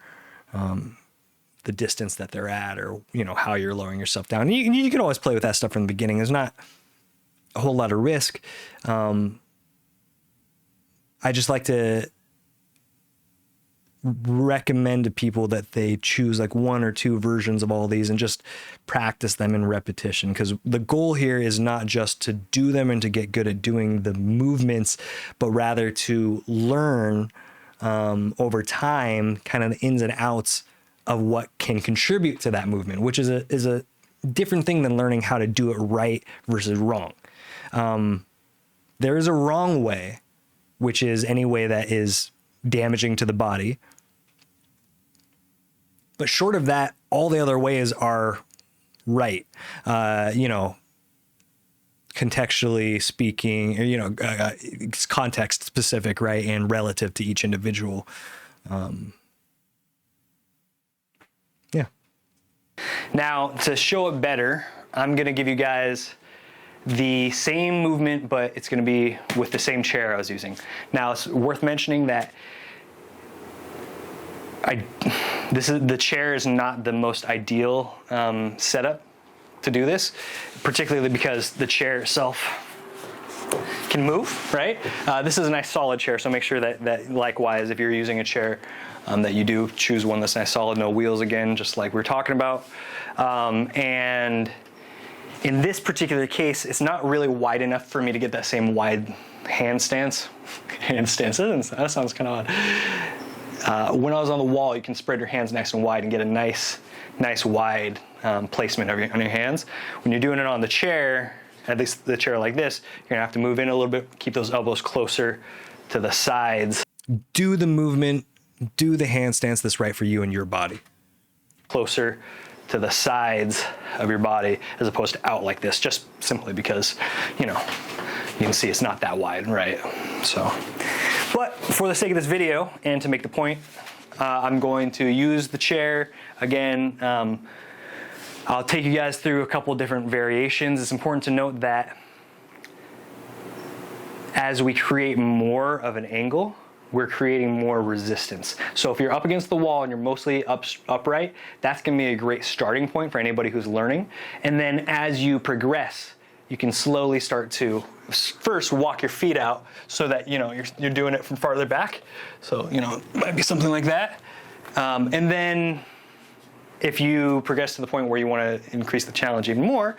the distance that they're at, or, you know, how you're lowering yourself down. You can always play with that stuff from the beginning. There's not a whole lot of risk. I just like to recommend to people that they choose like one or two versions of all these and just practice them in repetition, because the goal here is not just to do them and to get good at doing the movements, but rather to learn over time kind of the ins and outs of what can contribute to that movement, which is a different thing than learning how to do it right versus wrong. There is a wrong way, which is any way that is damaging to the body. But short of that, all the other ways are right. You know, contextually speaking, or, you know, it's context specific, right? And relative to each individual. Yeah. Now, to show it better, I'm going to give you guys the same movement, but it's going to be with the same chair I was using. Now, it's worth mentioning that the chair is not the most ideal setup to do this, particularly because the chair itself can move, right? This is a nice solid chair, so make sure that likewise, if you're using a chair, that you do choose one that's nice solid, no wheels again, just like we were talking about. And in this particular case, it's not really wide enough for me to get that same wide hand stance. That sounds kind of odd. When I was on the wall, you can spread your hands nice and wide and get a nice wide placement on your hands. When you're doing it on the chair, at least the chair like this, you're gonna have to move in a little bit, keep those elbows closer to the sides. Do the movement, do the hand stance that's right for you and your body. Closer to the sides of your body as opposed to out like this, just simply because, you know, you can see it's not that wide, right? So, but for the sake of this video and to make the point, I'm going to use the chair again. I'll take you guys through a couple different variations. It's important to note that as we create more of an angle, we're creating more resistance. So if you're up against the wall and you're mostly upright, that's gonna be a great starting point for anybody who's learning. And then as you progress, you can slowly start to first walk your feet out so that, you know, you're doing it from farther back. So, you know, it might be something like that. And then if you progress to the point where you wanna increase the challenge even more,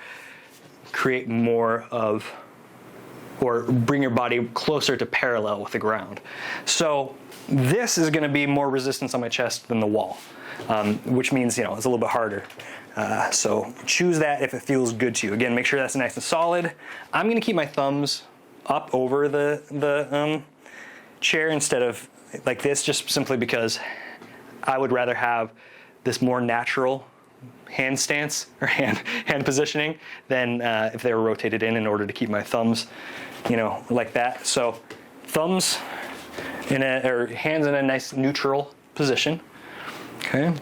create more of, or bring your body closer to parallel with the ground. So this is gonna be more resistance on my chest than the wall, which means, you know, it's a little bit harder. So choose that if it feels good to you. Again, make sure that's nice and solid. I'm gonna keep my thumbs up over the chair instead of like this, just simply because I would rather have this more natural hand stance or hand positioning than if they were rotated in order to keep my thumbs, you know, like that. So thumbs or hands in a nice neutral position. Okay.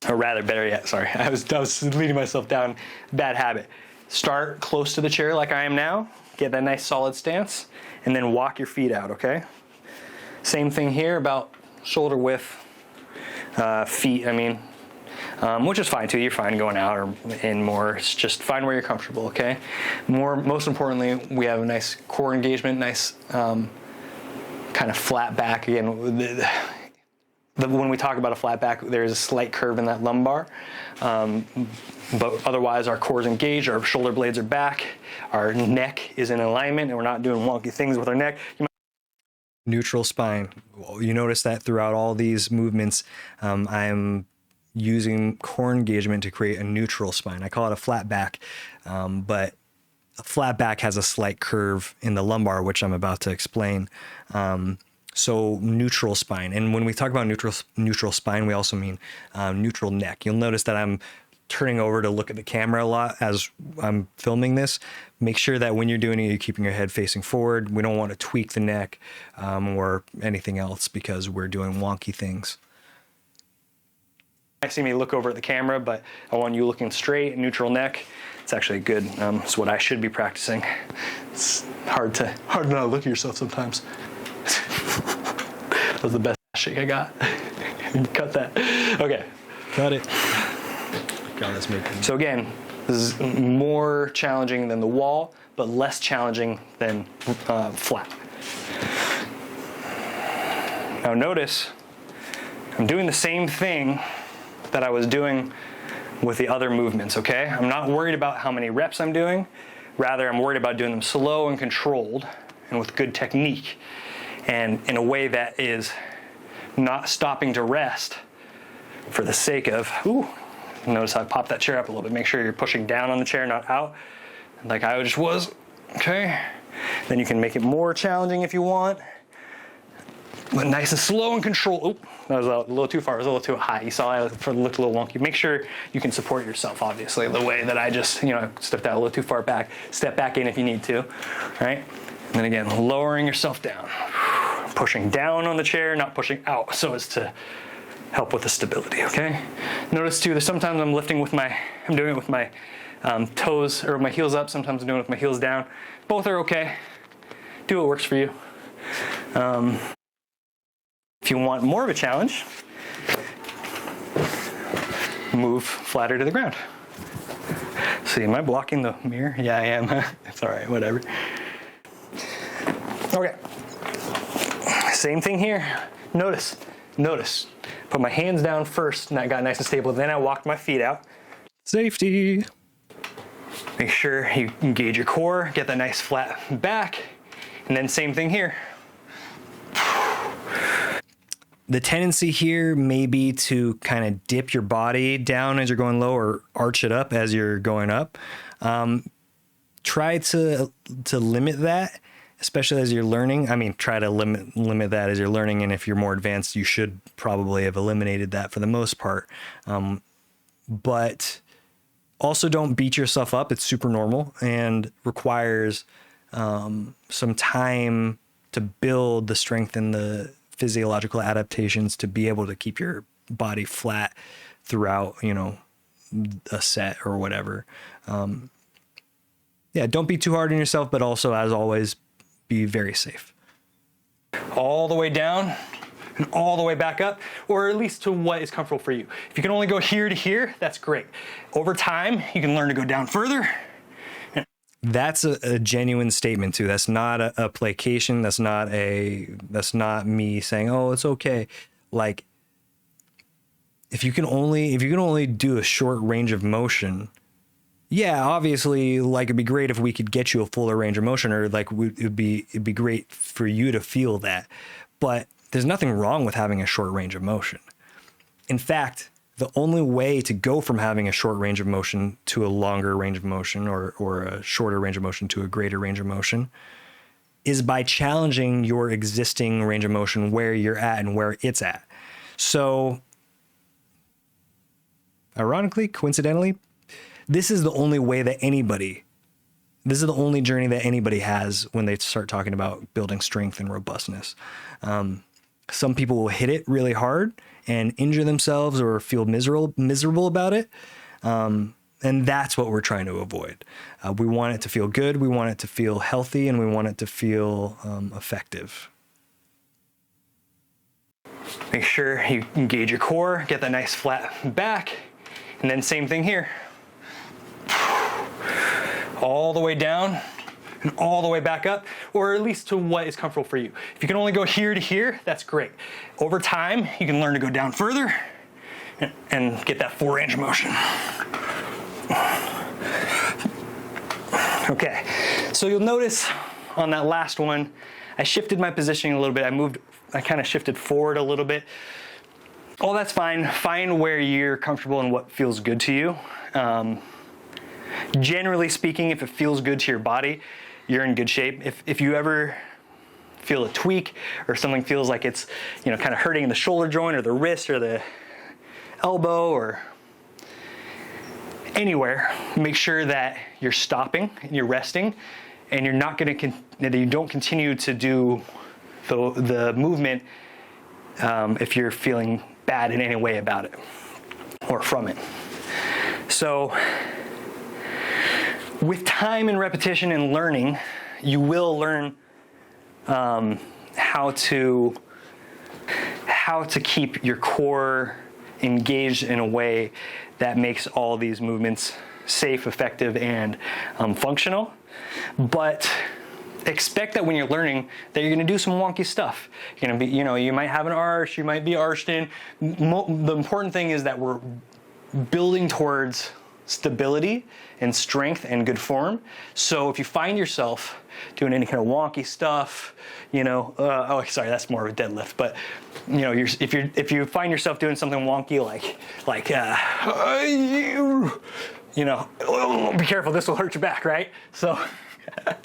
Or rather, better yet, sorry, I was leading myself down bad habit. Start close to the chair like I am now. Get that nice solid stance, and then walk your feet out. Okay. Same thing here, about shoulder width feet. I mean, which is fine too. You're fine going out or in more. It's just find where you're comfortable. Okay. Most importantly, we have a nice core engagement, nice kind of flat back again. When we talk about a flat back, there's a slight curve in that lumbar, but otherwise our core is engaged, our shoulder blades are back, our neck is in alignment, and we're not doing wonky things with our neck. Neutral spine. You notice that throughout all these movements, I'm using core engagement to create a neutral spine. I call it a flat back, but a flat back has a slight curve in the lumbar, which I'm about to explain. So neutral spine. And when we talk about neutral spine, we also mean neutral neck. You'll notice that I'm turning over to look at the camera a lot as I'm filming this. Make sure that when you're doing it, you're keeping your head facing forward. We don't want to tweak the neck or anything else because we're doing wonky things. I see me look over at the camera, but I want you looking straight, neutral neck. It's actually good. It's what I should be practicing. It's hard to not look at yourself sometimes. That was the best shake I got. Cut that. Okay. Cut it. God, that's making. So again, this is more challenging than the wall, but less challenging than flat. Now notice, I'm doing the same thing that I was doing with the other movements, okay? I'm not worried about how many reps I'm doing. Rather, I'm worried about doing them slow and controlled and with good technique and in a way that is not stopping to rest for the sake of, notice I popped that chair up a little bit. Make sure you're pushing down on the chair, not out, like I just was, okay? Then you can make it more challenging if you want, but nice and slow and controlled. Oop, that was a little too far, it was a little too high. You saw it looked a little wonky. Make sure you can support yourself, obviously, the way that I just, stepped out a little too far back. Step back in if you need to, right? And then again, lowering yourself down. Pushing down on the chair, not pushing out, so as to help with the stability, okay? Notice too that sometimes I'm doing it with my toes or my heels up, sometimes I'm doing it with my heels down. Both are okay. Do what works for you. If you want more of a challenge, move flatter to the ground. See, am I blocking the mirror? Yeah, I am. It's all right, whatever. Okay. Same thing here. Notice. Put my hands down first, and I got nice and stable. Then I walked my feet out. Safety. Make sure you engage your core, get that nice flat back, and then same thing here. The tendency here may be to kind of dip your body down as you're going low or arch it up as you're going up. Try to limit that, especially as you're learning. I mean, try to limit that as you're learning. And if you're more advanced, you should probably have eliminated that for the most part. But also don't beat yourself up. It's super normal and requires some time to build the strength and the physiological adaptations to be able to keep your body flat throughout, a set or whatever. Don't be too hard on yourself, but also, as always, be very safe. All the way down and all the way back up, or at least to what is comfortable for you. If you can only go here to here, that's great. Over time, you can learn to go down further. That's a genuine statement too. That's not a placation. That's not me saying, oh, it's okay. Like, if you can only do a short range of motion, yeah, obviously, like, it'd be great if we could get you a fuller range of motion, or like it'd be great for you to feel that. But there's nothing wrong with having a short range of motion. In fact, the only way to go from having a short range of motion to a longer range of motion, or a shorter range of motion to a greater range of motion, is by challenging your existing range of motion where you're at and where it's at. So ironically, coincidentally, this is the only way that this is the only journey that anybody has when they start talking about building strength and robustness. Some people will hit it really hard and injure themselves or feel miserable about it. And that's what we're trying to avoid. We want it to feel good. We want it to feel healthy, and we want it to feel effective. Make sure you engage your core, get that nice flat back, and then same thing here. All the way down and all the way back up, or at least to what is comfortable for you. If you can only go here to here, that's great. Over time, you can learn to go down further and get that 4 range of motion. Okay, so you'll notice on that last one, I shifted my positioning a little bit. I kind of shifted forward a little bit. All that's fine. Find where you're comfortable and what feels good to you. Generally speaking, if it feels good to your body, you're in good shape. If you ever feel a tweak or something feels like it's, kind of hurting in the shoulder joint or the wrist or the elbow or anywhere, make sure that you're stopping and you're resting, and you're not going to that you don't continue to do the movement if you're feeling bad in any way about it or from it. So with time and repetition and learning, you will learn how to keep your core engaged in a way that makes all these movements safe, effective, and functional. But expect that when you're learning that you're going to do some wonky stuff. You're going to be, you might have an arch, you might be arched in. The important thing is that we're building towards stability and strength and good form. So if you find yourself doing any kind of wonky stuff, that's more of a deadlift. But if you find yourself doing something wonky be careful, this will hurt your back, right? So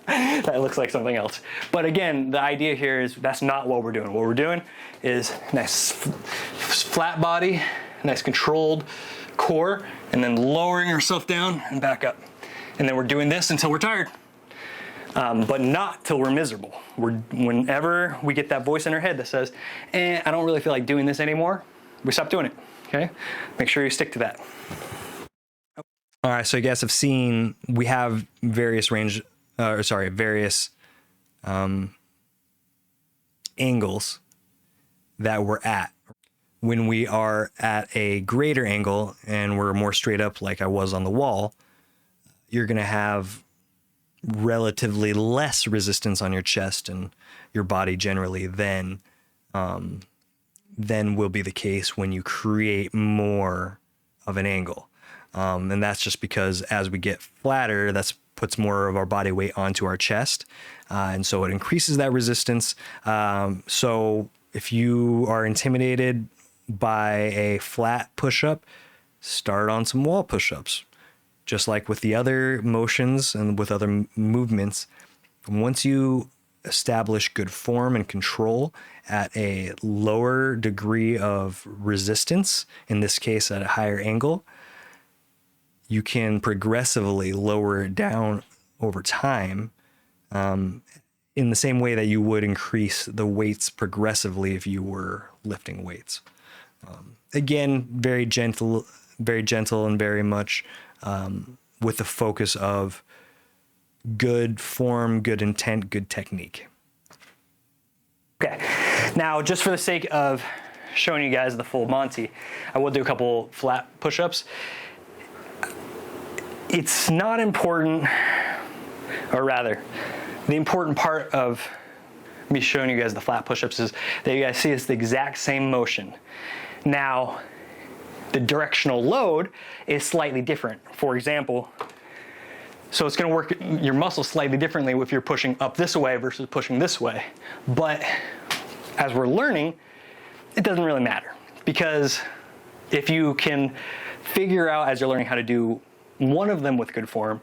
that looks like something else. But again, the idea here is that's not what we're doing. What we're doing is nice flat body, nice controlled core, and then lowering yourself down and back up. And then we're doing this until we're tired, but not till we're miserable. Whenever we get that voice in our head that says, I don't really feel like doing this anymore, we stop doing it, okay? Make sure you stick to that. All right, so you guys have seen we have various angles that we're at. When we are at a greater angle and we're more straight up like I was on the wall, you're going to have relatively less resistance on your chest and your body generally than will be the case when you create more of an angle. And that's just because as we get flatter, that puts more of our body weight onto our chest. And so it increases that resistance. So if you are intimidated by a flat push-up, start on some wall push-ups. Just like with the other motions and with other movements, once you establish good form and control at a lower degree of resistance, in this case at a higher angle, you can progressively lower it down over time, in the same way that you would increase the weights progressively if you were lifting weights. Again, very gentle and very much with the focus of good form, good intent, good technique. Okay, now just for the sake of showing you guys the full Monty, I will do a couple flat push-ups. It's not important, or rather, the important part of me showing you guys the flat push-ups is that you guys see it's the exact same motion. Now, the directional load is slightly different. For example, so it's going to work your muscles slightly differently if you're pushing up this way versus pushing this way. But as we're learning, it doesn't really matter, because if you can figure out as you're learning how to do one of them with good form,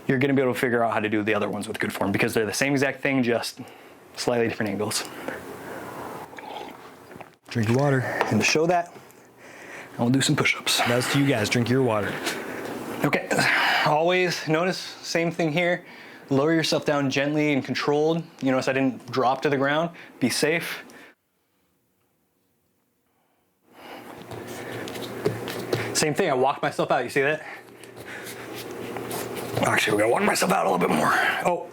you're going to be able to figure out how to do the other ones with good form, because they're the same exact thing, just slightly different angles. Drink your water. And to show that, and we'll do some push-ups. That's to you guys, drink your water. Okay, always notice, same thing here. Lower yourself down gently and controlled. You notice I didn't drop to the ground. Be safe. Same thing, I walked myself out, you see that? Actually, we're gonna walk myself out a little bit more. Oh,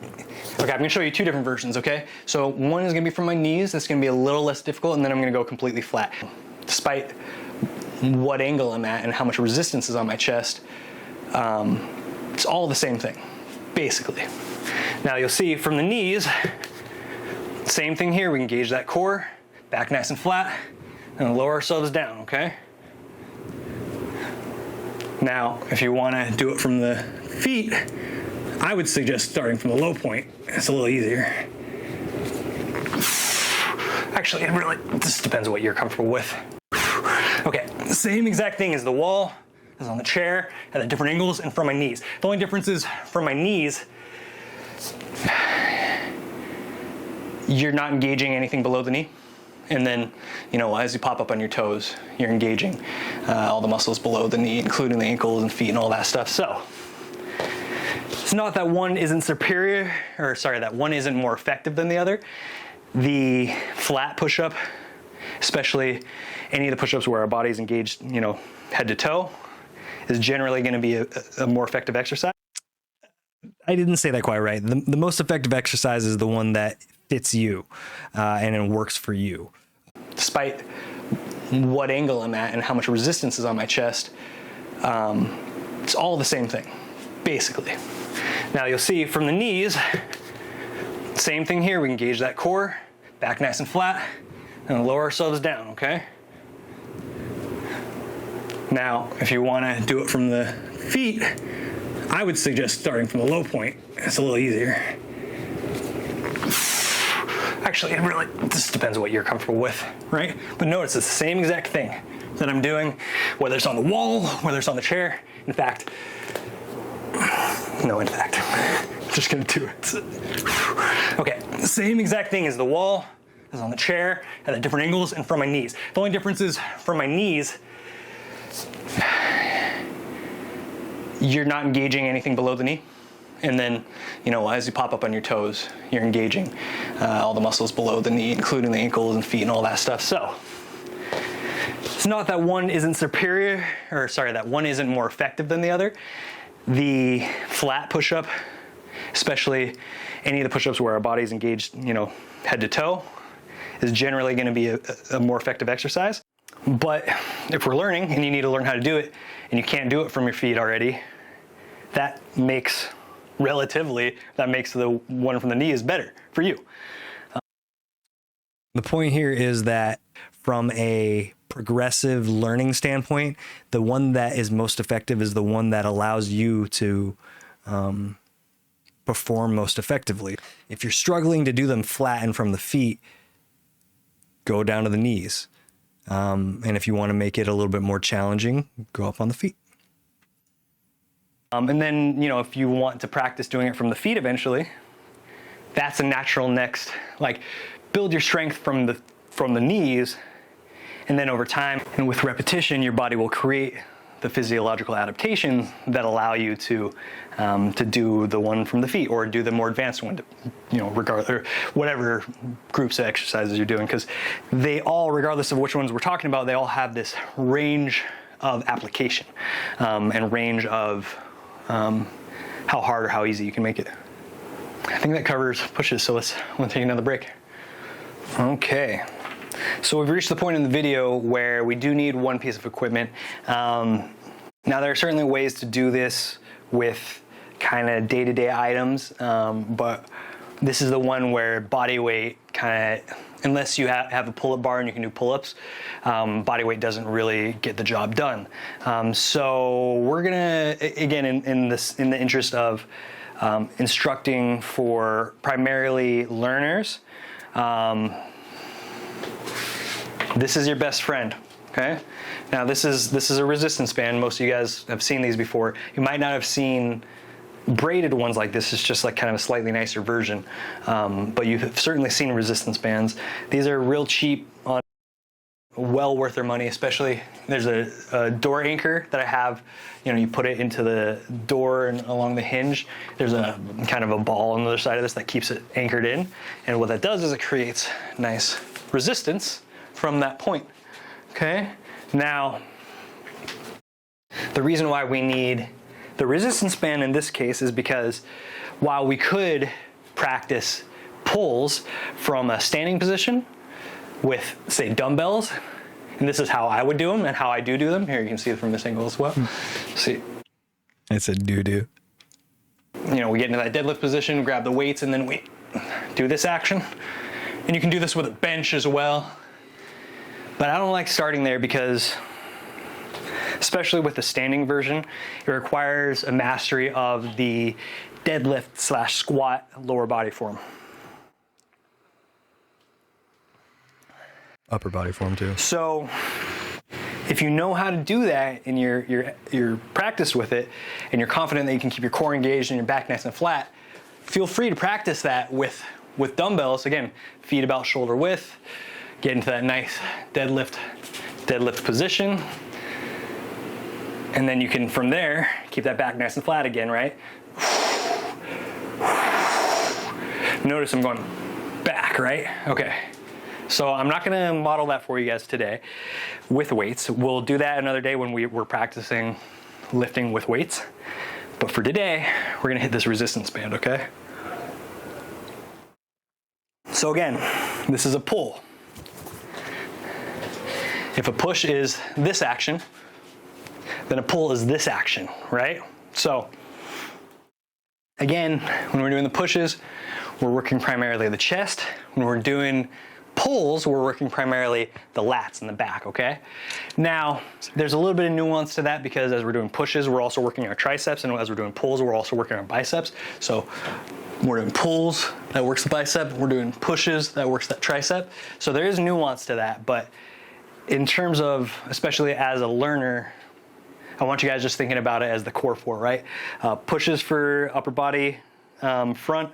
okay, I'm gonna show you two different versions, okay? So one is gonna be from my knees, that's gonna be a little less difficult, and then I'm gonna go completely flat. Despite what angle I'm at and how much resistance is on my chest, it's all the same thing, basically. Now you'll see from the knees, same thing here, we engage that core, back nice and flat, and lower ourselves down, okay? Now, if you wanna do it from the feet, I would suggest starting from the low point. It's a little easier. Actually, it really just depends on what you're comfortable with. Okay, same exact thing as the wall, as on the chair, at the different angles, and from my knees. The only difference is from my knees, you're not engaging anything below the knee. And then, you know, as you pop up on your toes, you're engaging all the muscles below the knee, including the ankles and feet and all that stuff. So, it's not that one isn't superior, or sorry, that one isn't more effective than the other. The flat push-up, especially any of the push-ups where our body's engaged, you know, head to toe, is generally going to be a more effective exercise. I didn't say that quite right. The most effective exercise is the one that fits you and it works for you. Despite what angle I'm at and how much resistance is on my chest, it's all the same thing, basically. Now you'll see from the knees, same thing here, we engage that core, back nice and flat, and lower ourselves down, okay? Now, if you wanna do it from the feet, I would suggest starting from the low point. It's a little easier. Actually, it really just depends on what you're comfortable with, right? But notice it's the same exact thing that I'm doing, whether it's on the wall, whether it's on the chair. In fact, no, in fact, I'm just gonna do it. Okay, same exact thing as the wall, as on the chair, at the different angles, and from my knees. The only difference is from my knees, you're not engaging anything below the knee. And then, you know, as you pop up on your toes, you're engaging all the muscles below the knee, including the ankles and feet and all that stuff. So, it's not that one isn't superior, or sorry, that one isn't more effective than the other. The flat push-up, especially any of the push-ups where our body's engaged, you know, head to toe, is generally going to be a more effective exercise. But if we're learning and you need to learn how to do it and you can't do it from your feet already, that makes the one from the knee is better for you. The point here is that from a progressive learning standpoint, the one that is most effective is the one that allows you to perform most effectively. If you're struggling to do them flat and from the feet, go down to the knees. And if you want to make it a little bit more challenging, go up on the feet. And then, you know, if you want to practice doing it from the feet eventually, that's a natural next, like, build your strength from the knees, and then over time and with repetition, your body will create the physiological adaptations that allow you to do the one from the feet or do the more advanced one, you know, regardless, or whatever groups of exercises you're doing, because they all, regardless of which ones we're talking about, they all have this range of application and range of how hard or how easy you can make it. I think that covers pushes, so let's take another break. Okay, so we've reached the point in the video where we do need one piece of equipment. Now there are certainly ways to do this with kind of day-to-day items, but this is the one where body weight kind of, unless you have a pull-up bar and you can do pull-ups, body weight doesn't really get the job done. So we're gonna, again, in the interest of instructing for primarily learners, this is your best friend, okay? Now this is a resistance band. Most of you guys have seen these before. You might not have seen braided ones like this. It's just like kind of a slightly nicer version, but you've certainly seen resistance bands. These are real cheap on well worth their money, especially there's a door anchor that I have. You put it into the door and along the hinge. There's a kind of a ball on the other side of this that keeps it anchored in. And what that does is it creates nice resistance from that point. Okay? Now, the reason why we need the resistance band in this case is because while we could practice pulls from a standing position with, say, dumbbells, and this is how I would do them and how I do them. Here, you can see it from this angle as well. See, it's a doo-doo. We get into that deadlift position, grab the weights, and then we do this action. And you can do this with a bench as well. But I don't like starting there because, especially with the standing version, it requires a mastery of the deadlift/squat lower body form. Upper body form too. So if you know how to do that and you're practiced with it and you're confident that you can keep your core engaged and your back nice and flat, feel free to practice that with dumbbells. Again, feet about shoulder width, get into that nice deadlift position. And then you can, from there, keep that back nice and flat again, right? Notice I'm going back, right? Okay. So I'm not gonna model that for you guys today with weights. We'll do that another day when we're practicing lifting with weights. But for today, we're gonna hit this resistance band, okay? So again, this is a pull. If a push is this action, then a pull is this action, right? So again, when we're doing the pushes, we're working primarily the chest. When we're doing pulls, we're working primarily the lats and the back, okay? Now, there's a little bit of nuance to that because as we're doing pushes, we're also working our triceps, and as we're doing pulls, we're also working our biceps. So we're doing pulls, that works the bicep. We're doing pushes, that works that tricep. So there is nuance to that, but in terms of, especially as a learner, I want you guys just thinking about it as the core four, right? Pushes for upper body front,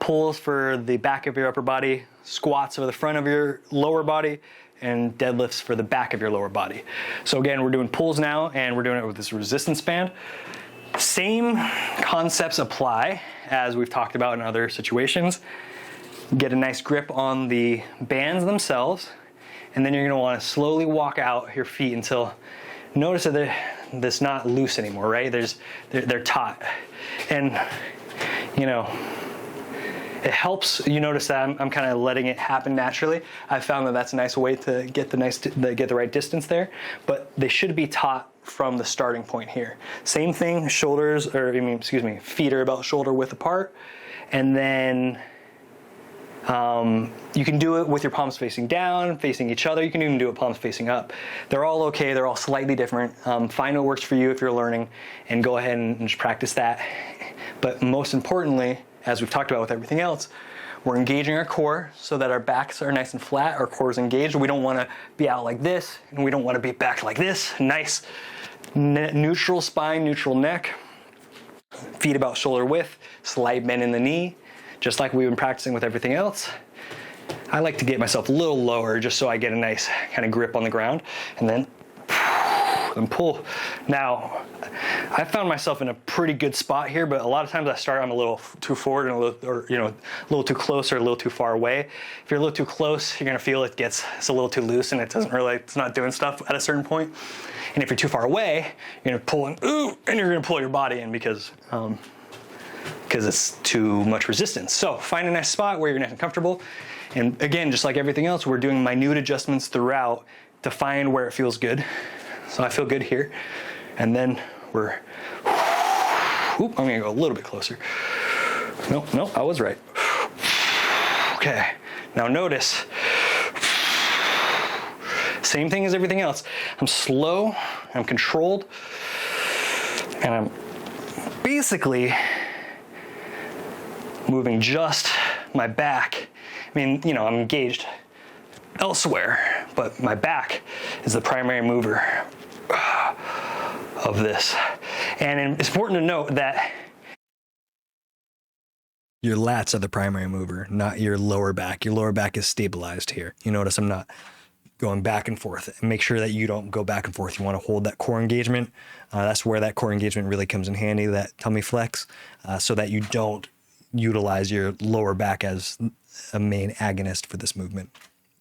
pulls for the back of your upper body, squats for the front of your lower body, and deadlifts for the back of your lower body. So again, we're doing pulls now, and we're doing it with this resistance band. Same concepts apply as we've talked about in other situations. Get a nice grip on the bands themselves, and then you're gonna wanna slowly walk out your feet until, notice that they're not loose anymore, right? They're taut. And, it helps. You notice that I'm kind of letting it happen naturally. I've found that that's a nice way to get the right distance there, but they should be taut from the starting point here. Same thing, feet are about shoulder width apart, and then you can do it with your palms facing down, facing each other. You can even do it palms facing up. They're all okay. They're all slightly different. Find what works for you if you're learning, and go ahead and just practice that. But most importantly, as we've talked about with everything else, we're engaging our core so that our backs are nice and flat, our core is engaged. We don't want to be out like this, and we don't want to be back like this. Nice neutral spine, neutral neck, feet about shoulder width, slight bend in the knee, just like we've been practicing with everything else. I like to get myself a little lower just so I get a nice kind of grip on the ground, and then pull. Now, I found myself in a pretty good spot here, but a lot of times I start, I'm a little too forward and a little too close or a little too far away. If you're a little too close, you're gonna feel it's a little too loose and it's not doing stuff at a certain point. And if you're too far away, you're gonna pull in, and you're gonna pull your body in because it's too much resistance. So find a nice spot where you're nice and comfortable. And again, just like everything else, we're doing minute adjustments throughout to find where it feels good. So I feel good here. And then I'm gonna go a little bit closer. No, I was right. Okay, now notice, same thing as everything else. I'm slow, I'm controlled, and I'm basically moving just my back. I'm engaged elsewhere, but my back is the primary mover of this. And it's important to note that your lats are the primary mover, not your lower back. Your lower back is stabilized here. You notice I'm not going back and forth, and make sure that you don't go back and forth. You want to hold that core engagement. That's where that core engagement really comes in handy, that tummy flex, so that you don't utilize your lower back as a main agonist for this movement,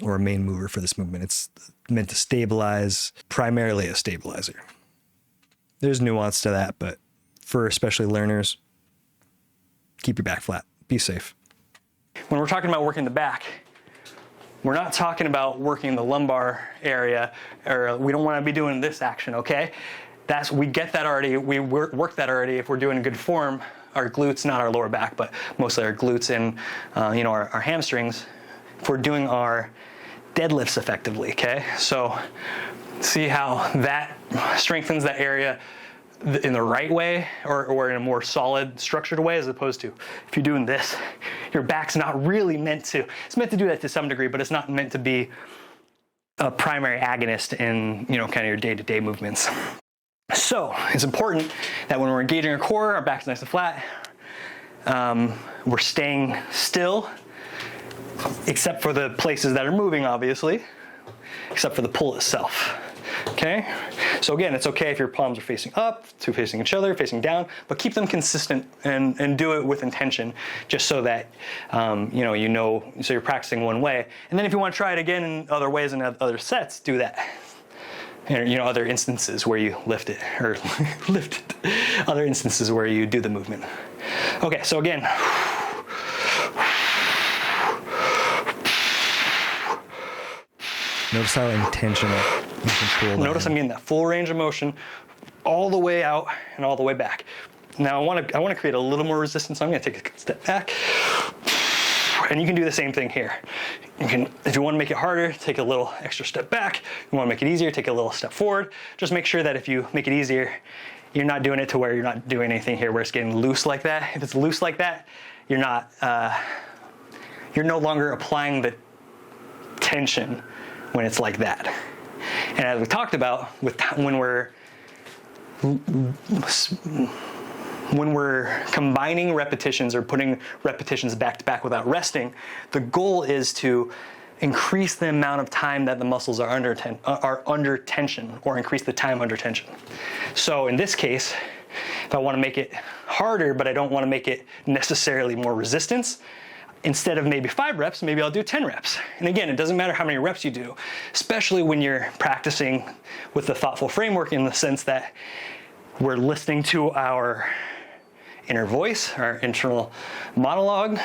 or a main mover for this movement. It's meant to stabilize, primarily a stabilizer. There's nuance to that, but for especially learners, keep your back flat. Be safe. When we're talking about working the back, we're not talking about working the lumbar area, or we don't want to be doing this action, okay? We get that already. We work that already if we're doing good form. Our glutes, not our lower back, but mostly our glutes and our hamstrings. If we're doing our deadlifts effectively, okay? So see how that strengthens that area in the right way, or in a more solid, structured way, as opposed to if you're doing this, your back's not really meant to. It's meant to do that to some degree, but it's not meant to be a primary agonist in kind of your day-to-day movements. So it's important that when we're engaging our core, our back's nice and flat. We're staying still, except for the places that are moving, obviously, except for the pull itself. Okay? So again, it's okay if your palms are facing up, two facing each other, facing down, but keep them consistent and do it with intention, just so that so you're practicing one way. And then if you want to try it again in other ways and other sets, do that. Other instances where you lift it, or other instances where you do the movement. Okay, so again, notice how intentional you control that. Notice I'm getting that full range of motion all the way out and all the way back. Now I want to create a little more resistance, so I'm going to take a step back. And you can do the same thing here. If you want to make it harder, take a little extra step back. If you want to make it easier, take a little step forward. Just make sure that if you make it easier, you're not doing it to where you're not doing anything here where it's getting loose like that. If it's loose like that, you're no longer applying the tension when it's like that. And as we talked about, when we're combining repetitions or putting repetitions back to back without resting, the goal is to increase the amount of time that the muscles are under tension, or increase the time under tension. So in this case, if I want to make it harder, but I don't want to make it necessarily more resistance, instead of maybe 5 reps, maybe I'll do 10 reps. And again, it doesn't matter how many reps you do, especially when you're practicing with the thoughtful framework, in the sense that we're listening to our inner voice, our internal monologue,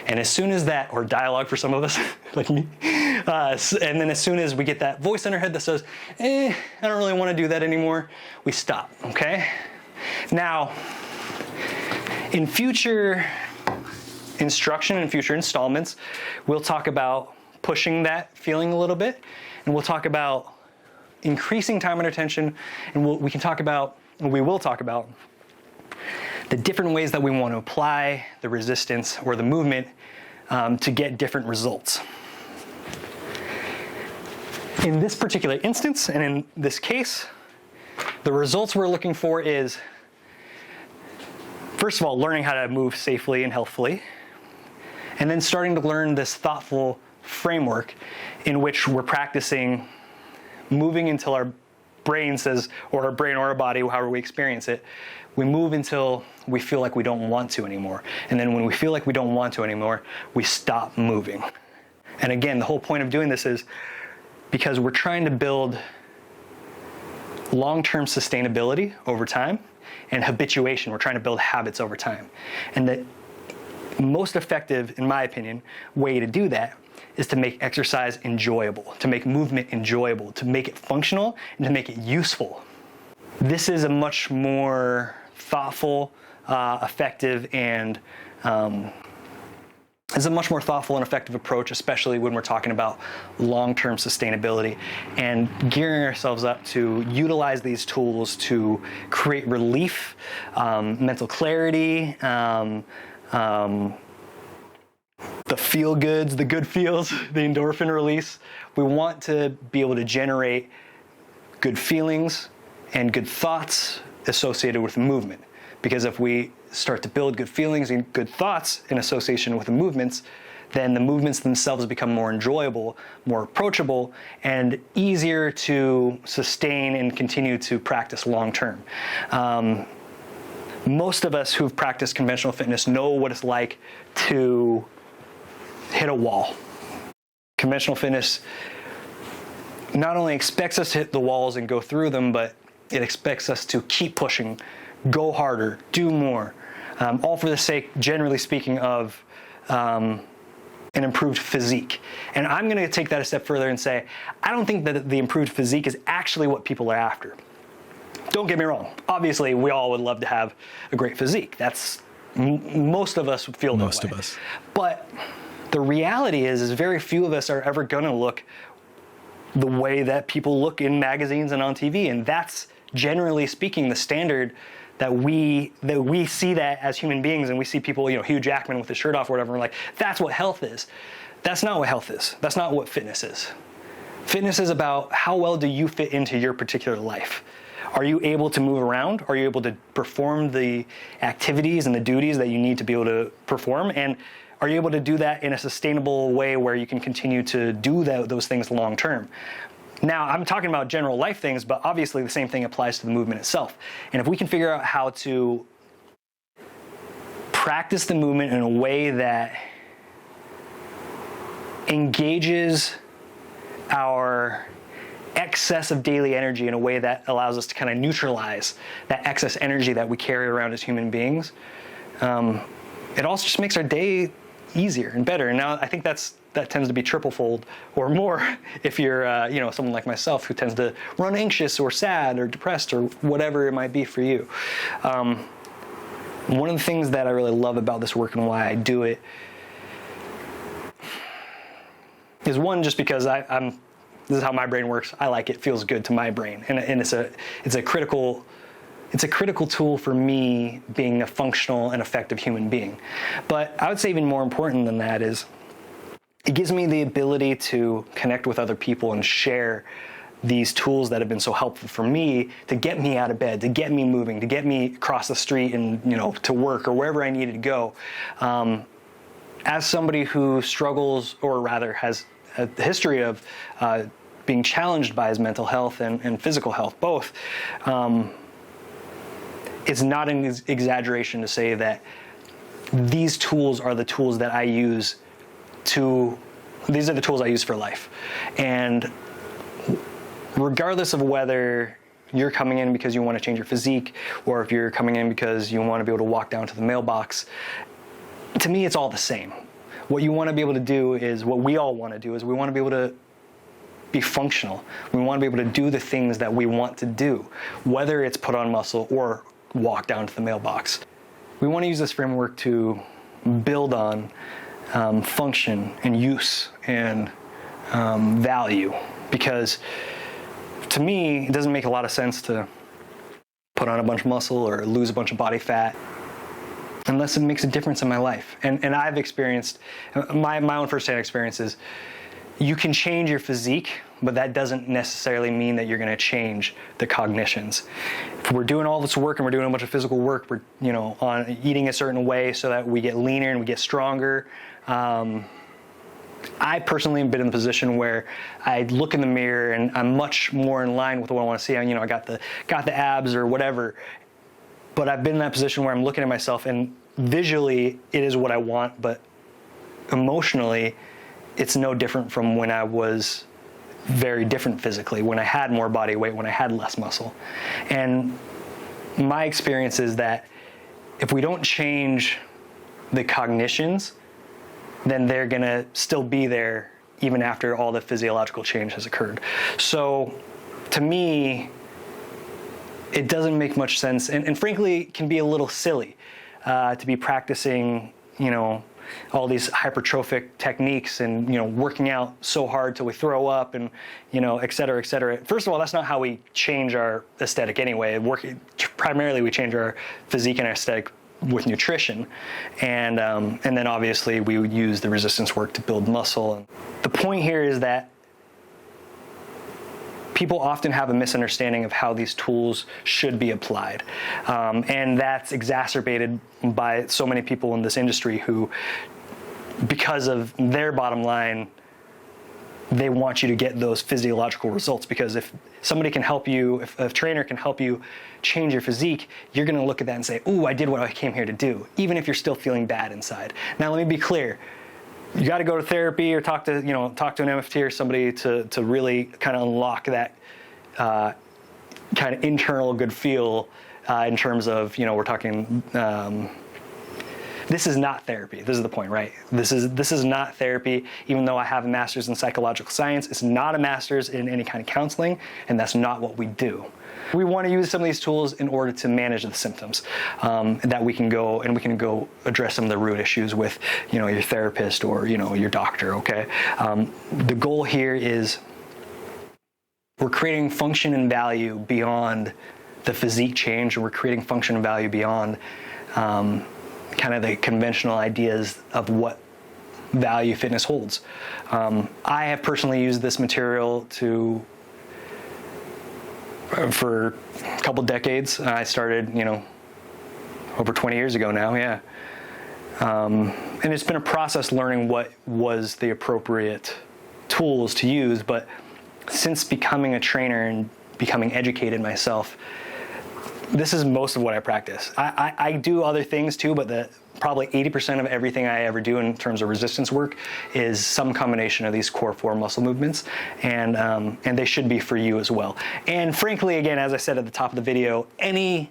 and as soon as that, or dialogue for some of us, like me, and then as soon as we get that voice in our head that says, I don't really want to do that anymore, we stop, okay? Now, in future instruction and future installments, we'll talk about pushing that feeling a little bit, and we'll talk about increasing time under tension, and we will talk about the different ways that we want to apply the resistance or the movement to get different results. In this particular instance, and in this case, the results we're looking for is, first of all, learning how to move safely and healthfully, and then starting to learn this thoughtful framework in which we're practicing moving until our brain says, or our brain or our body, however we experience it, we move until we feel like we don't want to anymore. And then when we feel like we don't want to anymore, we stop moving. And again, the whole point of doing this is because we're trying to build long-term sustainability over time and habituation. We're trying to build habits over time. And the most effective, in my opinion, way to do that is to make exercise enjoyable, to make movement enjoyable, to make it functional, and to make it useful. This is a much more thoughtful, effective, and effective approach, especially when we're talking about long-term sustainability and gearing ourselves up to utilize these tools to create relief, mental clarity, the feel goods, the good feels, the endorphin release. We want to be able to generate good feelings and good thoughts associated with movement. Because if we start to build good feelings and good thoughts in association with the movements, then the movements themselves become more enjoyable, more approachable, and easier to sustain and continue to practice long term. Most of us who've practiced conventional fitness know what it's like to hit a wall. Conventional fitness not only expects us to hit the walls and go through them, but it expects us to keep pushing, go harder, do more, all for the sake, generally speaking, of an improved physique. And I'm going to take that a step further and say, I don't think that the improved physique is actually what people are after. Don't get me wrong. Obviously, we all would love to have a great physique. That's most of us would feel that way. Most of us. But the reality is very few of us are ever going to look the way that people look in magazines and on TV, and that's generally speaking the standard that we see that as human beings, and we see people, Hugh Jackman with his shirt off or whatever, and we're like, that's what health is. That's not what health is. That's not what fitness is. Fitness is about how well do you fit into your particular life. Are you able to move around? Are you able to perform the activities and the duties that you need to be able to perform? And are you able to do that in a sustainable way where you can continue to do those things long term? Now, I'm talking about general life things, but obviously the same thing applies to the movement itself. And if we can figure out how to practice the movement in a way that engages our excess of daily energy in a way that allows us to kind of neutralize that excess energy that we carry around as human beings, it also just makes our day easier and better. And now I think that tends to be triple-fold or more if you're someone like myself who tends to run anxious or sad or depressed or whatever it might be for you. One of the things that I really love about this work and why I do it is, one, just because this is how my brain works. I like it. It feels good to my brain, and it's a critical tool for me being a functional and effective human being. But I would say even more important than that is it gives me the ability to connect with other people and share these tools that have been so helpful for me to get me out of bed, to get me moving, to get me across the street and to work or wherever I needed to go. As somebody who struggles, or rather has a history of being challenged by his mental health and physical health, both, it's not an exaggeration to say that these tools are the tools that I use these are the tools I use for life. And regardless of whether you're coming in because you want to change your physique, or if you're coming in because you want to be able to walk down to the mailbox, to me, it's all the same. What you want to be able to do is, what we all want to do is, we want to be able to be functional. We want to be able to do the things that we want to do, whether it's put on muscle or walk down to the mailbox. We want to use this framework to build on function and use and value, because to me, it doesn't make a lot of sense to put on a bunch of muscle or lose a bunch of body fat unless it makes a difference in my life. And I've experienced, my own firsthand experience is, you can change your physique, but that doesn't necessarily mean that you're going to change the cognitions. If we're doing all this work and we're doing a bunch of physical work, we're on eating a certain way so that we get leaner and we get stronger. I personally have been in the position where I look in the mirror and I'm much more in line with what I want to see. I got the abs or whatever, but I've been in that position where I'm looking at myself and visually it is what I want, but emotionally it's no different from when I was very different physically, when I had more body weight, when I had less muscle. And my experience is that if we don't change the cognitions, then they're gonna still be there even after all the physiological change has occurred. So to me, it doesn't make much sense, and frankly can be a little silly to be practicing all these hypertrophic techniques and working out so hard till we throw up and et cetera, et cetera. First of all, that's not how we change our aesthetic anyway. Primarily we change our physique and our aesthetic with nutrition, and then obviously we would use the resistance work to build muscle. And the point here is that people often have a misunderstanding of how these tools should be applied, and that's exacerbated by so many people in this industry who because of their bottom line, they want you to get those physiological results, because if somebody can help you, if a trainer can help you change your physique, you're going to look at that and say, "Ooh, I did what I came here to do," even if you're still feeling bad inside. Now, let me be clear. You got to go to therapy or talk to an MFT or somebody to really kind of unlock that kind of internal good feel in terms of, we're talking, this is not therapy. This is the point, right? This is not therapy. Even though I have a master's in psychological science, it's not a master's in any kind of counseling, and that's not what we do. We want to use some of these tools in order to manage the symptoms, that we can go address some of the root issues with, your therapist or, your doctor, okay? The goal here is we're creating function and value beyond the physique change, and we're creating function and value beyond kind of the conventional ideas of what value fitness holds. I have personally used this material for a couple decades. I started, over 20 years ago now, yeah. And it's been a process learning what was the appropriate tools to use, but since becoming a trainer and becoming educated myself, this is most of what I practice. I do other things too, but probably 80% of everything I ever do in terms of resistance work is some combination of these core 4 muscle movements, and they should be for you as well. And frankly, again, as I said at the top of the video, any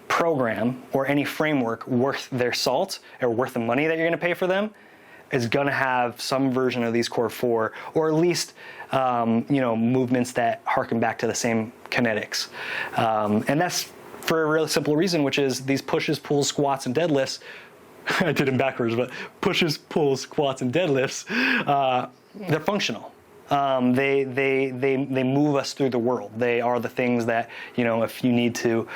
program or any framework worth their salt or worth the money that you're going to pay for them is going to have some version of these core 4, or at least movements that harken back to the same kinetics, and that's for a really simple reason, which is these pushes, pulls, squats, and deadlifts. I did them backwards, but pushes, pulls, squats, and deadlifts, they're functional. They move us through the world. They are the things that, if you need to,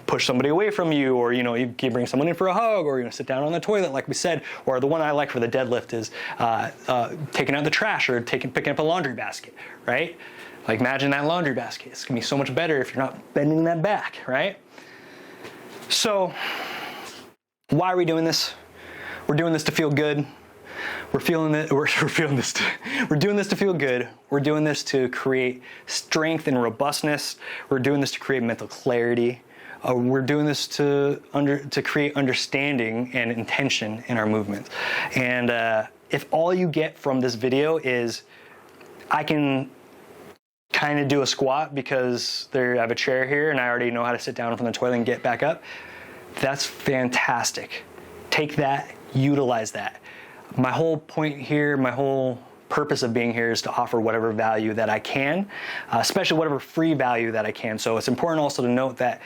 push somebody away from you, or, you can bring someone in for a hug, or, sit down on the toilet, like we said, or the one I like for the deadlift is taking out the trash or picking up a laundry basket, right? Like, imagine that laundry basket. It's gonna be so much better if you're not bending that back, right? So, why are we doing this? We're doing this to feel good. We're doing this to feel good. We're doing this to create strength and robustness. We're doing this to create mental clarity. We're doing this to create understanding and intention in our movements. And if all you get from this video is, I can kind of do a squat because I have a chair here and I already know how to sit down from the toilet and get back up, that's fantastic. Take that, utilize that. My whole point here, my whole purpose of being here is to offer whatever value that I can, especially whatever free value that I can. So it's important also to note that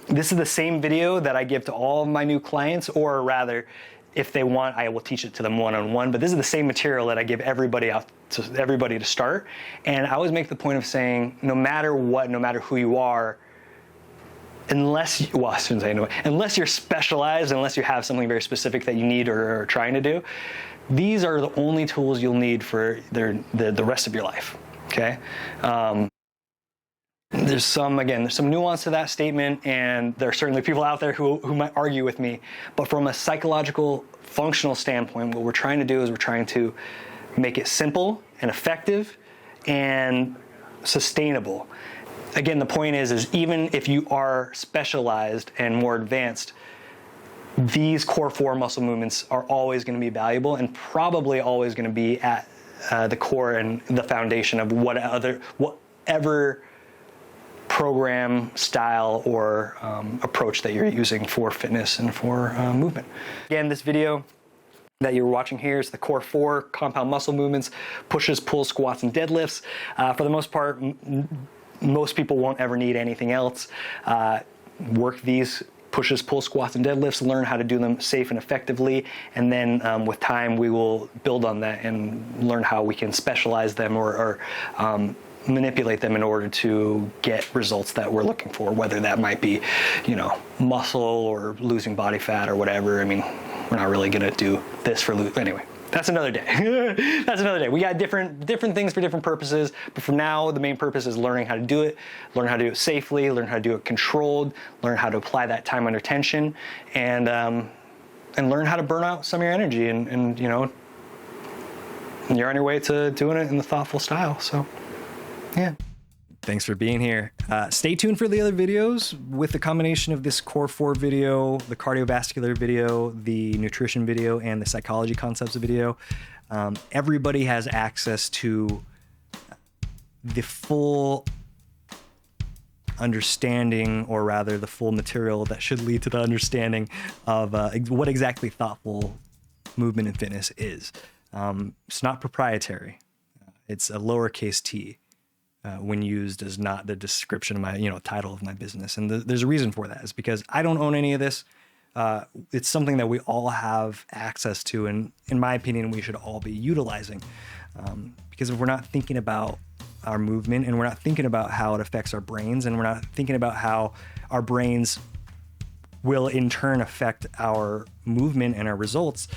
this is the same video that I give to all of my new clients, or rather, if they want, I will teach it to them one-on-one, but this is the same material that I give everybody to start. And I always make the point of saying, no matter what, no matter who you are, unless you're specialized, unless you have something very specific that you need or are trying to do, these are the only tools you'll need for the rest of your life, okay? There's some nuance to that statement, and there are certainly people out there who might argue with me, but from a psychological, functional standpoint, what we're trying to do is we're trying to make it simple and effective and sustainable. Again, the point is even if you are specialized and more advanced, these core 4 muscle movements are always going to be valuable and probably always going to be at the core and the foundation of whatever program, style, or approach that you're using for fitness and for movement. Again, this video that you're watching here is the core 4 compound muscle movements: pushes, pulls, squats, and deadlifts. For the most part, most people won't ever need anything else. Work these pushes, pulls, squats, and deadlifts, learn how to do them safe and effectively, and then with time we will build on that and learn how we can specialize them or manipulate them in order to get results that we're looking for, whether that might be, muscle or losing body fat or whatever. I mean, we're not really gonna do this for anyway. That's another day. That's another day. We got different things for different purposes, but for now, the main purpose is learning how to do it, learn how to do it safely, learn how to do it controlled, learn how to apply that time under tension, and learn how to burn out some of your energy and you're on your way to doing it in the thoughtful style. So, yeah. Thanks for being here. Stay tuned for the other videos with the combination of this Core 4 video, the cardiovascular video, the nutrition video, and the psychology concepts video. Everybody has access to the full understanding, or rather the full material that should lead to the understanding of what exactly thoughtful movement and fitness is. It's not proprietary. It's a lowercase t. When used as not the description of my, title of my business. And there's a reason for that. It's because I don't own any of this. It's something that we all have access to. And in my opinion, we should all be utilizing. Because if we're not thinking about our movement, and we're not thinking about how it affects our brains, and we're not thinking about how our brains will in turn affect our movement and our results,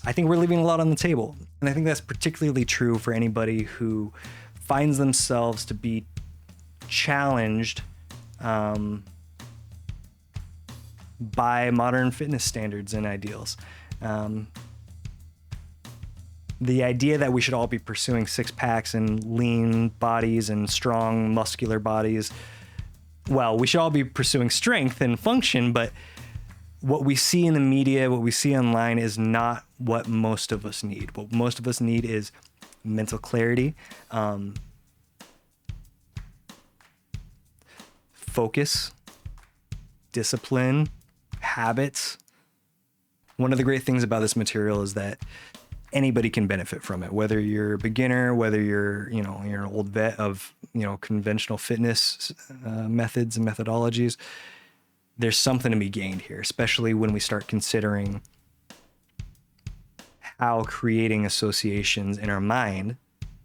I think we're leaving a lot on the table. And I think that's particularly true for anybody who finds themselves to be challenged by modern fitness standards and ideals. The idea that we should all be pursuing six packs and lean bodies and strong muscular bodies, well, we should all be pursuing strength and function, but what we see in the media, what we see online is not what most of us need. What most of us need is mental clarity, focus, discipline, habits. One of the great things about this material is that anybody can benefit from it, whether you're a beginner, whether you're an old vet of conventional fitness methods and methodologies. There's something to be gained here, especially when we start considering how creating associations in our mind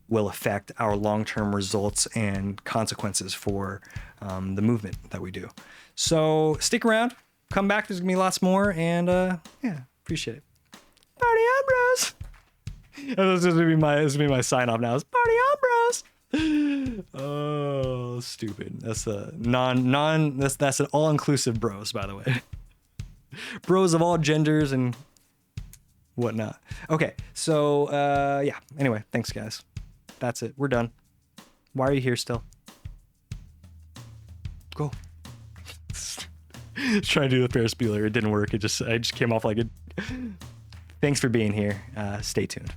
will affect our long-term results and consequences for the movement that we do. So stick around, come back. There's gonna be lots more, and yeah, appreciate it. Party on, bros. This is gonna be my sign off now. It's party on, bros. Oh, stupid. That's a that's an all-inclusive bros, by the way. Bros of all genders and whatnot. Okay, so yeah. Anyway, thanks, guys. That's it. We're done. Why are you here still? Go. Trying to do the Ferris Bueller. It didn't work. I just came off like it. Thanks for being here. Stay tuned.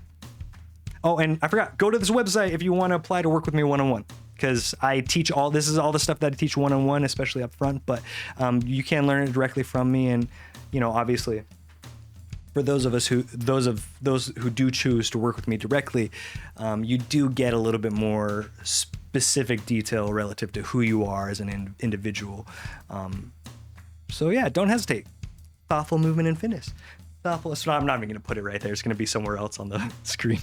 Oh, and I forgot. Go to this website if you want to apply to work with me one-on-one. Because I teach this is all the stuff that I teach one-on-one, especially up front. But you can learn it directly from me, and obviously, for those who do choose to work with me directly, you do get a little bit more specific detail relative to who you are as an individual. So yeah, don't hesitate. Thoughtful movement and fitness. Thoughtful. So I'm not even going to put it right there. It's going to be somewhere else on the screen.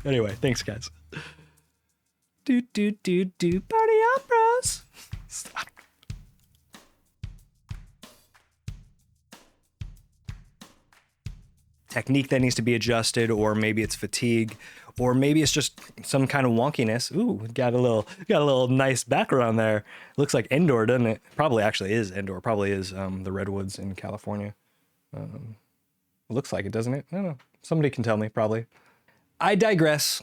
Anyway, thanks, guys. Do party on, bros. Stop. Technique that needs to be adjusted, or maybe it's fatigue, or maybe it's just some kind of wonkiness. Ooh, got a little nice background there. Looks like indoor, doesn't it? Probably actually is indoor. Probably is the redwoods in California. Looks like it, doesn't it? I don't know. Somebody can tell me, probably. I digress.